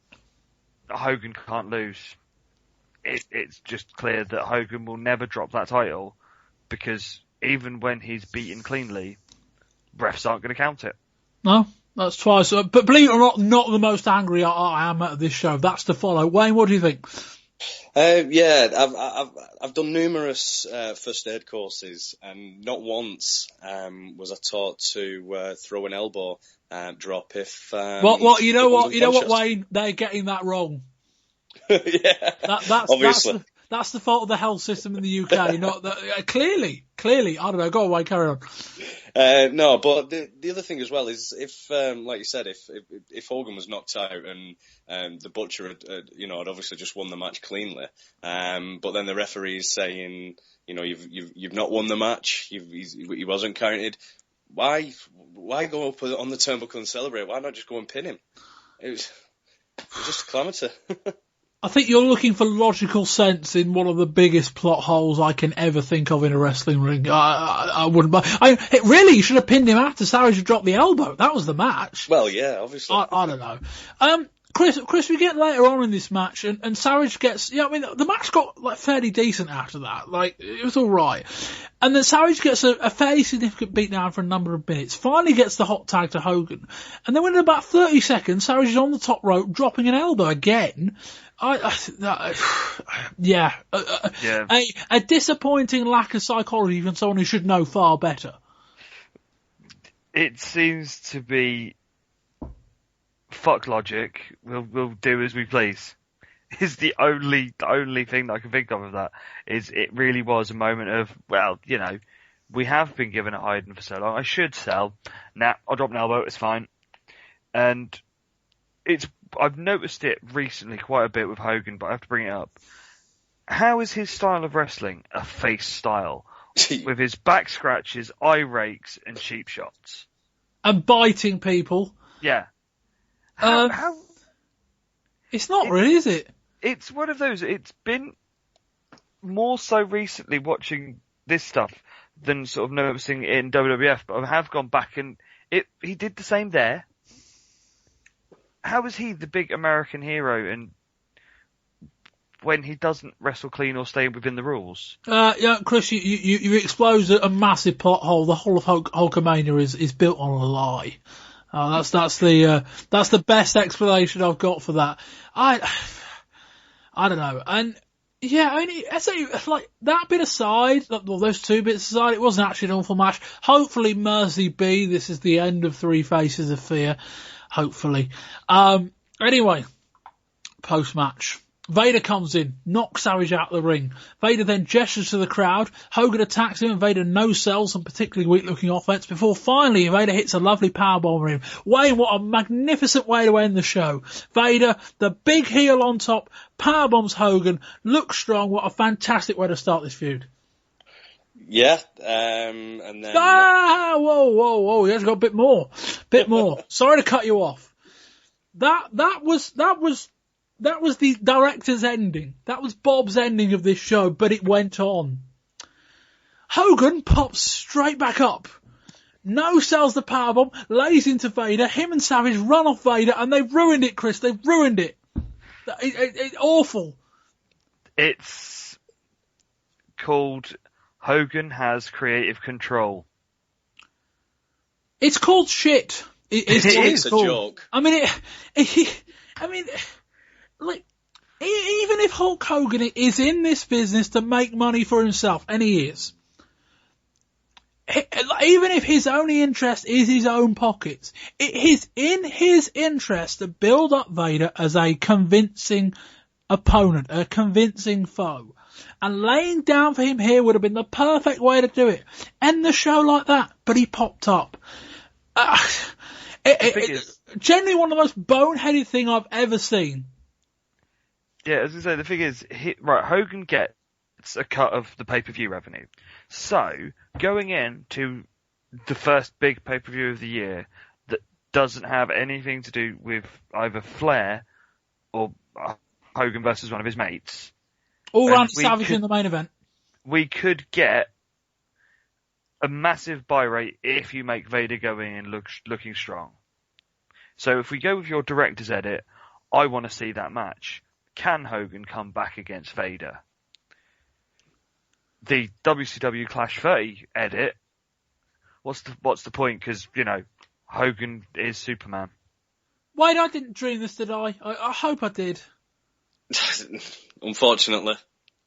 Hogan can't lose. It's just clear that Hogan will never drop that title because even when he's beaten cleanly, refs aren't going to count it. No, that's twice. But believe it or not the most angry I am at this show. That's to follow. Wayne, what do you think? I've done numerous first aid courses, and not once was I taught to throw an elbow drop if. You know what, Wayne? They're getting that wrong. Yeah, obviously. That's the fault of the health system in the UK. Not that, clearly. I don't know. Go away. Carry on. No, but the other thing as well is if, like you said, if Hogan was knocked out and the Butcher had obviously just won the match cleanly, but then the referee is saying, you've not won the match, he wasn't counted. Why go up on the turnbuckle and celebrate? Why not just go and pin him? It was just a calamity. I think you're looking for logical sense in one of the biggest plot holes I can ever think of in a wrestling ring. I wouldn't buy. It really, you should have pinned him after Savage had dropped the elbow. That was the match. Well, yeah, obviously. I don't know. Chris, we get later on in this match, and Savage gets. The match got fairly decent after that. It was all right, and then Savage gets a fairly significant beatdown for a number of minutes. Finally, gets the hot tag to Hogan, and then within about 30 seconds, Savage is on the top rope, dropping an elbow again. A disappointing lack of psychology from someone who should know far better. It seems to be fuck logic. We'll do as we please. Is the only thing that I can think of that. Is it really was a moment of, we have been given a hiding for so long. I should sell. Nah, I'll drop an elbow. It's fine. And I've noticed it recently quite a bit with Hogan, but I have to bring it up. How is his style of wrestling a face style? With his back scratches, eye rakes, and cheap shots. And biting people. Yeah. How? It's not really, is it? It's one of those. It's been more so recently watching this stuff than sort of noticing it in WWF, but I have gone back and he did the same there. How is he the big American hero and when he doesn't wrestle clean or stay within the rules? Chris, you exposed a massive plot hole. The whole of Hulkamania is built on a lie. That's the best explanation I've got for that. I don't know. And yeah, I say that bit aside, those two bits aside, it wasn't actually an awful match. Hopefully, Mercy B, this is the end of Three Faces of Fear. Hopefully. Anyway, post-match. Vader comes in, knocks Savage out of the ring. Vader then gestures to the crowd. Hogan attacks him and Vader no-sells some particularly weak-looking offense before finally Vader hits a lovely powerbomb on him. Wayne, what a magnificent way to end the show. Vader, the big heel on top, powerbombs Hogan, looks strong. What a fantastic way to start this feud. Yeah, and then... Whoa, he has got a bit more. Sorry to cut you off. That was the director's ending. That was Bob's ending of this show, but it went on. Hogan pops straight back up. No sells the powerbomb, lays into Vader, him and Savage run off Vader, and they've ruined it, Chris. They've ruined it. It's awful. It's called Hogan Has Creative Control. It's called shit. It's a joke. I mean, even if Hulk Hogan is in this business to make money for himself, and he is, even if his only interest is his own pockets, it is in his interest to build up Vader as a convincing opponent, a convincing foe. And laying down for him here would have been the perfect way to do it. End the show like that, but he popped up. Generally one of the most boneheaded thing I've ever seen. Yeah, as I say, the thing is, Hogan gets a cut of the pay-per-view revenue. So, going into the first big pay-per-view of the year that doesn't have anything to do with either Flair or Hogan versus one of his mates. Or Randy Savage in the main event. We could get a massive buy rate if you make Vader go in and looking strong. So if we go with your director's edit, I want to see that match. Can Hogan come back against Vader? The WCW Clash 30 edit, what's the point? Because, Hogan is Superman. Wait, I didn't dream this, did I? I hope I did. Unfortunately,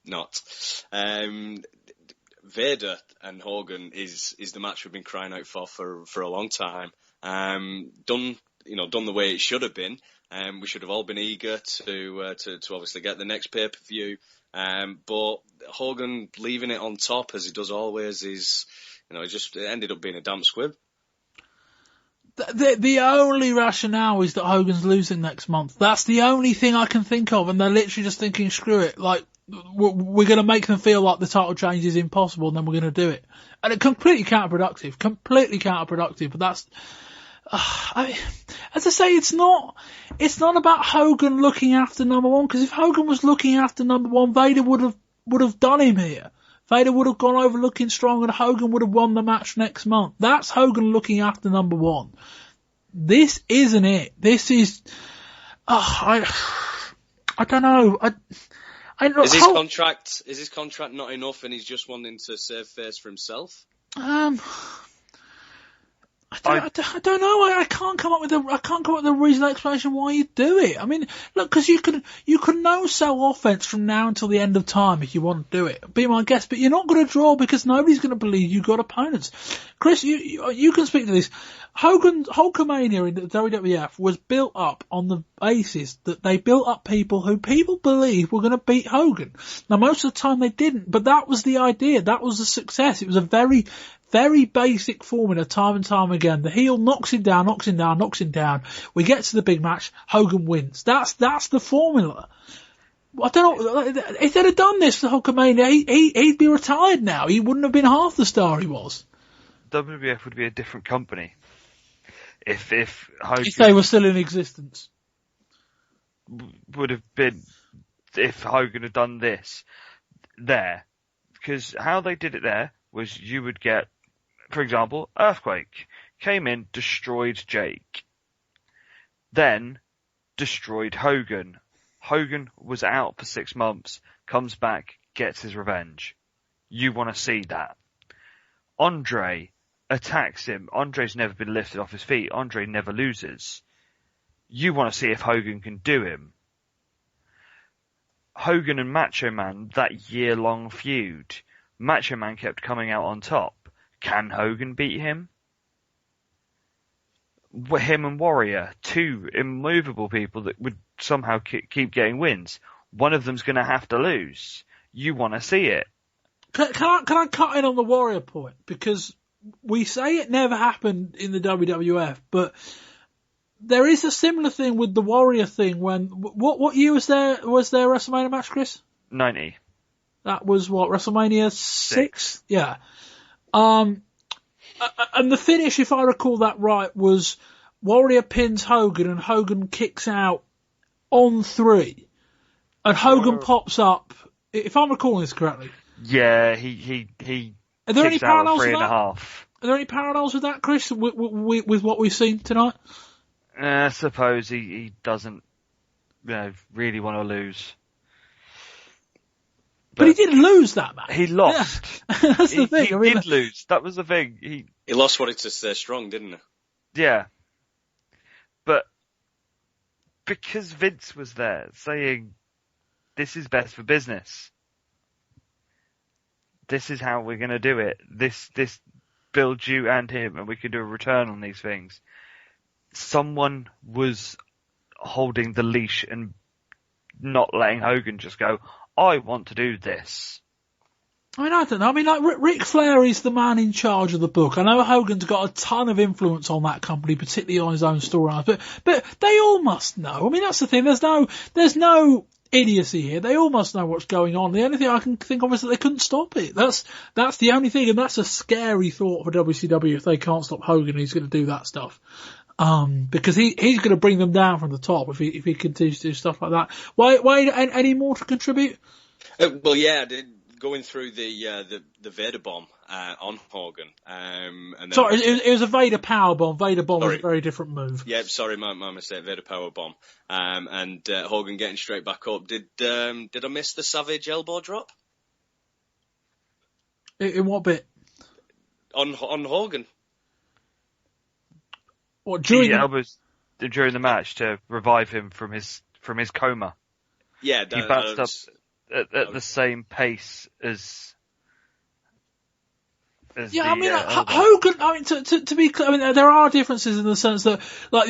not. Vader and Hogan is the match we've been crying out for a long time. Done the way it should have been. We should have all been eager to obviously get the next pay-per-view. But Hogan leaving it on top, as he does always, it ended up being a damp squib. The only rationale is that Hogan's losing next month. That's the only thing I can think of, and they're literally just thinking, screw it, like, we're going to make them feel like the title change is impossible, and then we're going to do it. And it's completely counterproductive, but that's, as I say, it's not about Hogan looking after number one, because if Hogan was looking after number one, Vader would have done him here. Vader would have gone over looking strong, and Hogan would have won the match next month. That's Hogan looking after number one. This isn't it. This is, I don't know. Is his contract not enough, and he's just wanting to save face for himself? I don't know. I can't come up with a reasonable explanation why you do it. I mean, look, because you can no sell offense from now until the end of time if you want to do it. Be my guest, but you're not going to draw because nobody's going to believe you've got opponents. Chris, you can speak to this. Hulkamania in the WWF was built up on the basis that they built up people who people believed were going to beat Hogan. Now, most of the time they didn't, but that was the idea. That was the success. It was a very, very basic formula time and time again. The heel knocks him down. We get to the big match. Hogan wins. That's the formula. I don't know. If they'd have done this for Hulkamania, he'd be retired now. He wouldn't have been half the star he was. WWF would be a different company if Hogan, if they were still in existence. Would have been if Hogan had done this there, because how they did it there was you would get, for example, Earthquake came in, destroyed Jake, then destroyed Hogan. Hogan was out for 6 months, comes back, gets his revenge. You want to see that. Andre attacks him. Andre's never been lifted off his feet. Andre never loses. You want to see if Hogan can do him. Hogan and Macho Man, that year-long feud. Macho Man kept coming out on top. Can Hogan beat him? Him and Warrior, two immovable people that would somehow keep getting wins. One of them's going to have to lose. You want to see it. Can I cut in on the Warrior point? Because we say it never happened in the WWF, but there is a similar thing with the Warrior thing when, what year was there WrestleMania match, Chris? 90. That was what, WrestleMania 6? Yeah. And the finish, if I recall that right, was Warrior pins Hogan and Hogan kicks out on 3. And Hogan pops up, if I'm recalling this correctly. Yeah, he Are there any parallels with that? 3.5. Are there any parallels with that, Chris, with what we've seen tonight? I suppose he doesn't, really want to lose. But he didn't lose that match. He lost. Yeah. That's the thing. He did lose. That was the thing. He lost what it to stay strong, didn't he? Yeah. But because Vince was there saying, this is best for business. This is how we're going to do it. This builds you and him, and we can do a return on these things. Someone was holding the leash and not letting Hogan just go, I want to do this. I mean, I don't know. I mean, like, Ric Flair is the man in charge of the book. I know Hogan's got a ton of influence on that company, particularly on his own storylines, but they all must know. I mean, that's the thing. There's no idiocy here. They all must know what's going on. The only thing I can think of is that they couldn't stop it. That's the only thing, and that's a scary thought for WCW if they can't stop Hogan. He's going to do that stuff. Because he's going to bring them down from the top if he continues to do stuff like that. Wade, any more to contribute? Well, yeah, going through the Vader bomb on Hogan. And then Sorry, it was a Vader power bomb. Vader bomb was a very different move. Yeah, sorry, my mistake. Vader power bomb. And Hogan getting straight back up. Did I miss the Savage elbow drop? In what bit? On Hogan. What, during the elbows during the match to revive him from his coma? Yeah, he bounced up at the same pace as yeah, I mean, Hogan. I mean, to be clear, I mean, there are differences in the sense that, like,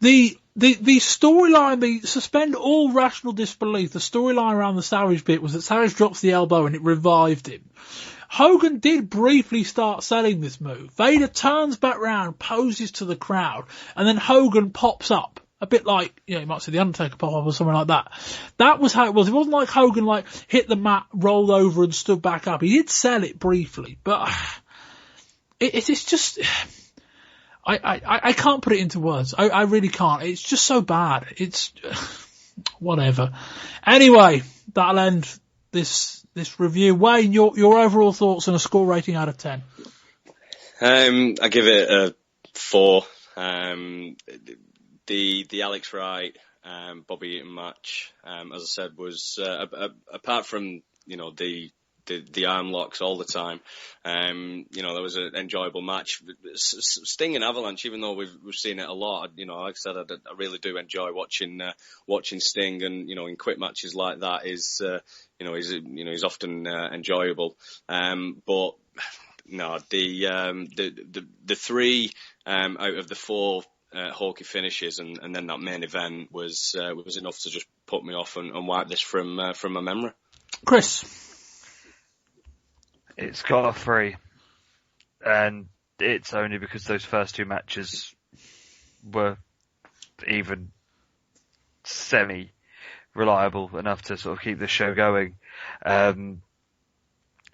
the storyline, suspend all rational disbelief. The storyline around the Savage bit was that Savage drops the elbow and it revived him. Hogan did briefly start selling this move. Vader turns back round, poses to the crowd, and then Hogan pops up. A bit like, you know, you might see The Undertaker pop up or something like that. That was how it was. It wasn't like Hogan, like, hit the mat, rolled over and stood back up. He did sell it briefly, but it's just, I can't put it into words. I really can't. It's just so bad. It's, whatever. Anyway, that'll end this review. Wayne, your overall thoughts and a score rating out of 10? I give it a 4. The Alex Wright, Bobby Eaton match, as I said, was, apart from, you know, the arm locks all the time, you know, there was an enjoyable match. Sting and Avalanche, even though we've seen it a lot, you know, like I said, I really do enjoy watching Sting, and, you know, in quick matches like that he's often enjoyable. But no, the 3 out of the 4 hawky finishes, and then that main event was enough to just put me off and wipe this from my memory. Chris, it's got a 3, and it's only because those first 2 matches were even semi-reliable enough to sort of keep the show going.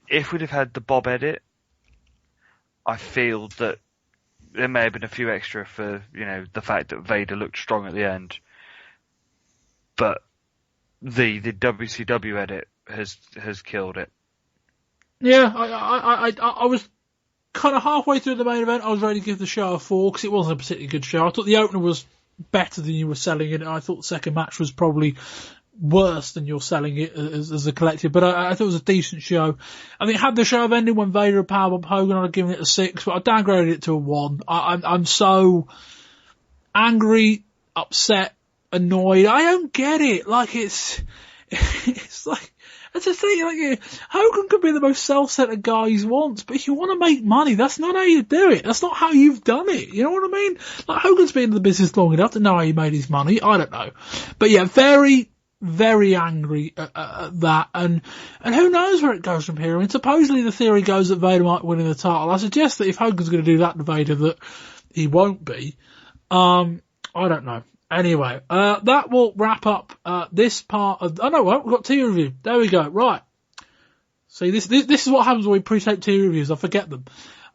If we'd have had the Bob edit, I feel that there may have been a few extra for, you know, the fact that Vader looked strong at the end. But the WCW edit has killed it. Yeah, I was kind of halfway through the main event. I was ready to give the show a 4 because it wasn't a particularly good show. I thought the opener was better than you were selling it. I thought the second match was probably worse than you're selling it as a collective, but I thought it was a decent show. I think had the show have ended when Vader had powerbombed Hogan, I'd have given it a 6, but I downgraded it to a 1. I'm so angry, upset, annoyed. I don't get it. Like, it's like, that's the thing, like, Hogan could be the most self-centered guy he wants, but if you want to make money, that's not how you do it. That's not how you've done it. You know what I mean? Like, Hogan's been in the business long enough to know how he made his money. I don't know. But yeah, very, very angry at that, and who knows where it goes from here. I mean, supposedly the theory goes that Vader might win in the title. I suggest that if Hogan's going to do that to Vader, that he won't be. I don't know. Anyway, that will wrap up this part of. Oh no, well, we've got TV review. There we go. Right. See, this is what happens when we pre-tape TV reviews. I forget them.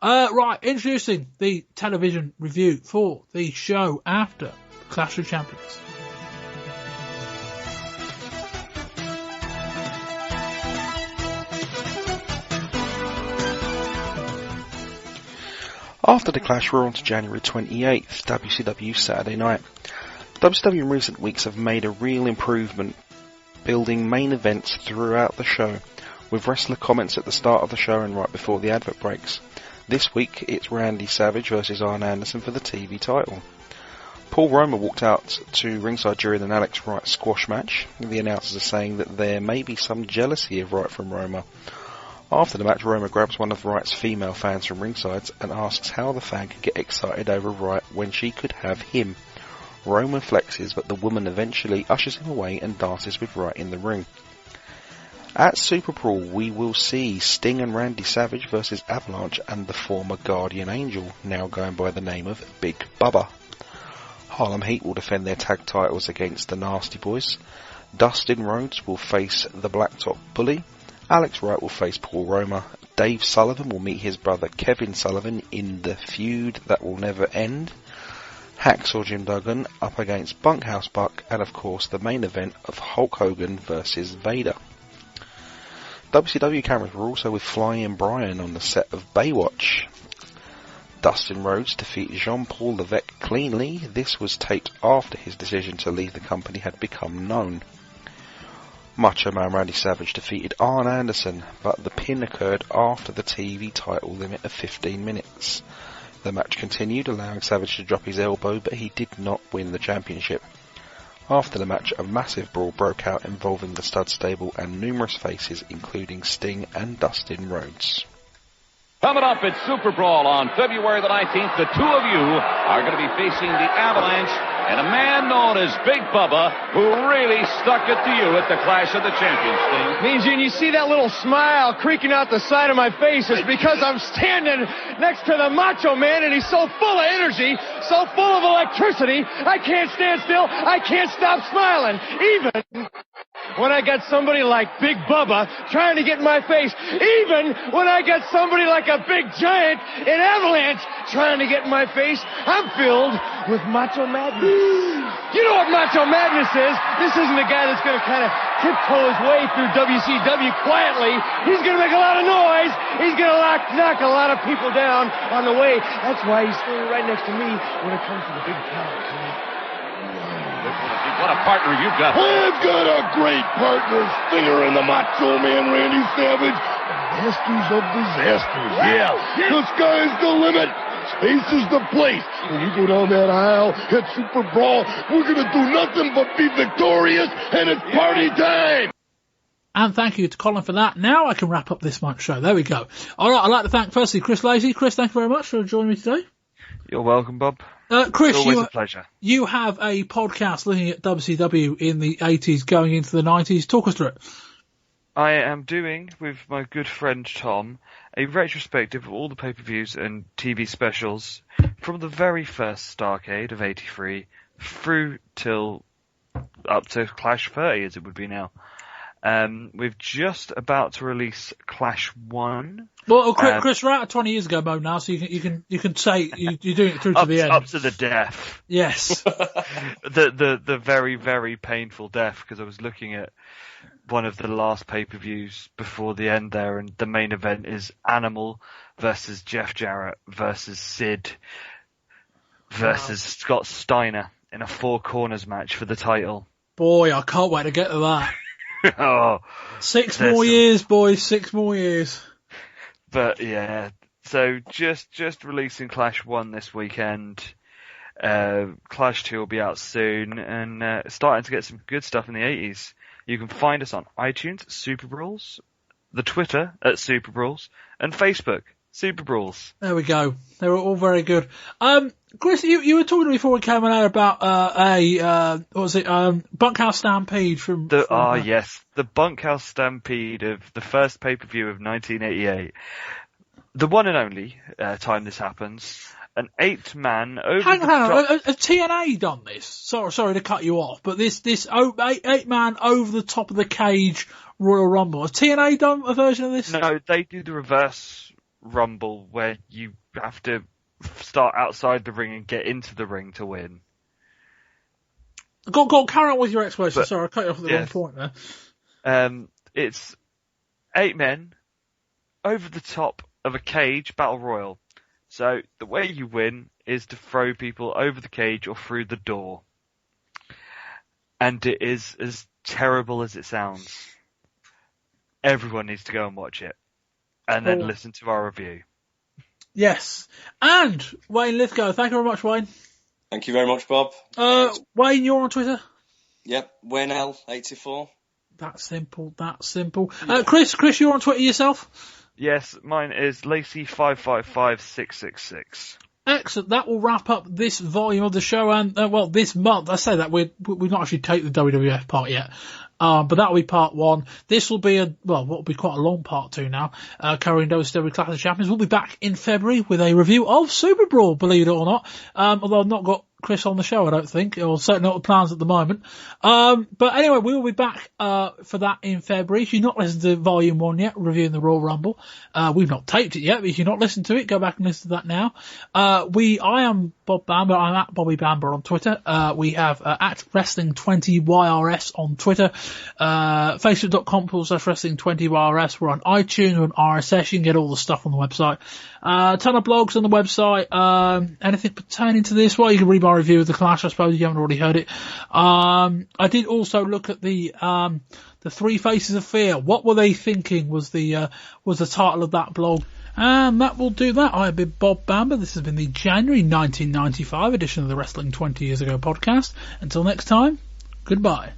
Right, introducing the television review for the show after Clash of Champions. After the Clash, we're on to January 28th, WCW Saturday Night. WCW in recent weeks have made a real improvement, building main events throughout the show, with wrestler comments at the start of the show and right before the advert breaks. This week, it's Randy Savage versus Arn Anderson for the TV title. Paul Roma walked out to ringside during an Alex Wright squash match. The announcers are saying that there may be some jealousy of Wright from Roma. After the match, Roma grabs one of Wright's female fans from ringside and asks how the fan could get excited over Wright when she could have him. Roma flexes, but the woman eventually ushers him away and dances with Wright in the ring. At Super Brawl, we will see Sting and Randy Savage versus Avalanche and the former Guardian Angel, now going by the name of Big Bubba. Harlem Heat will defend their tag titles against the Nasty Boys. Dustin Rhodes will face the Blacktop Bully. Alex Wright will face Paul Roma. Dave Sullivan will meet his brother Kevin Sullivan in the feud that will never end. Hacksaw Jim Duggan up against Bunkhouse Buck, and of course the main event of Hulk Hogan versus Vader. WCW cameras were also with Flying Brian on the set of Baywatch. Dustin Rhodes defeated Jean-Paul Levesque cleanly. This was taped after his decision to leave the company had become known. Macho Man Randy Savage defeated Arn Anderson, but the pin occurred after the TV title limit of 15 minutes. The match continued, allowing Savage to drop his elbow, but he did not win the championship. After the match, a massive brawl broke out involving the stud stable and numerous faces, including Sting and Dustin Rhodes. Coming up at Super Brawl on February the 19th, the two of you are going to be facing the Avalanche and a man known as Big Bubba, who really stuck it to you at the Clash of the Champions, Sting. Mean Gene, you see that little smile creaking out the side of my face? It's because I'm standing next to the Macho Man, and he's so full of energy, so full of electricity, I can't stand still. I can't stop smiling. Even when I got somebody like Big Bubba trying to get in my face. Even when I got somebody like a big giant in Avalanche trying to get in my face, I'm filled with Macho Madness. You know what Macho Madness is? This isn't a guy that's going to kind of tiptoe his way through WCW quietly. He's going to make a lot of noise. He's going to knock a lot of people down on the way. That's why he's standing right next to me when it comes to the big talent. What a partner you've got. I've got a great partner, Stinger and the Macho Man Randy Savage. Masters of disasters. Yeah, the sky's the limit. Space is the place. When you go down that aisle at Super Brawl, we're going to do nothing but be victorious, and it's party time. And thank you to Colin for that. Now I can wrap up this month's show. There we go. All right, I'd like to thank firstly Chris Lacey. Chris, thank you very much for joining me today. You're welcome, Bob. Chris, always a pleasure. You have a podcast looking at WCW in the 80s going into the 90s. Talk us through it. I am doing, with my good friend Tom, a retrospective of all the pay-per-views and TV specials from the very first Starrcade of 83 through till up to Clash 30, as it would be now. We're just about to release Clash 1. Well, Chris, we're out of 20 years ago mode now, so you can say you're doing it through to the end. Up to the death. Yes. the very, very painful death, because I was looking at one of the last pay-per-views before the end there, and the main event is Animal versus Jeff Jarrett versus Sid versus Scott Steiner in a four corners match for the title. Boy, I can't wait to get to that. Oh, 6 more years, boys, 6 more years. But yeah, so just releasing Clash 1 this weekend. Clash 2 will be out soon, and starting to get some good stuff in the 80s. You can find us on iTunes, Super Brawls, the Twitter at Super Brawls, and Facebook, Super Brawls. There we go. They were all very good. Chris, you were talking before we came on about Bunkhouse Stampede from yes, the Bunkhouse Stampede of the first pay-per-view of 1988. The one and only time this happens. An 8-man over Hang on, has TNA done this? Sorry to cut you off, but this 8-man over the top of the cage Royal Rumble. Has TNA done a version of this? No, they do the reverse Rumble where you have to start outside the ring and get into the ring to win. Go on, carry on with your explanation. Sorry, I cut you off at the wrong point there. It's 8 men over the top of a cage battle royal. So the way you win is to throw people over the cage or through the door. And it is as terrible as it sounds. Everyone needs to go and watch it. And then listen to our review. Yes. And Wayne Lythgoe, thank you very much, Wayne. Thank you very much, Bob. Wayne, you're on Twitter? Yep, Wayne L84. That's simple. Chris, you're on Twitter yourself? Yes, mine is Lacey 555666. Excellent. That will wrap up this volume of the show, and this month. I say that we've not actually taken the WWF part yet, but that will be part 1. This will be what will be quite a long part 2 now, covering WCW Clash of Champions. We'll be back in February with a review of Super Brawl, believe it or not. Although I've not got Chris on the show, I don't think, or certainly not the plans at the moment. But anyway, we will be back for that in February. If you've not listened to Volume 1 yet, reviewing the Royal Rumble, we've not taped it yet, but if you've not listened to it, go back and listen to that now. I am Bob Bamber. I'm at Bobby Bamber on Twitter. We have at Wrestling20YRS on Twitter. Facebook.com/wrestling20rs. We're on iTunes, we're on RSS. You can get all the stuff on the website. A ton of blogs on the website. Anything pertaining to this? Well, you can read my review of the Clash, I suppose, if you haven't already heard it. I did also look at the Three Faces of Fear. What were they thinking was the title of that blog. And that will do that. I have been Bob Bamber. This has been the January 1995 edition of the Wrestling 20 Years Ago podcast. Until next time, goodbye.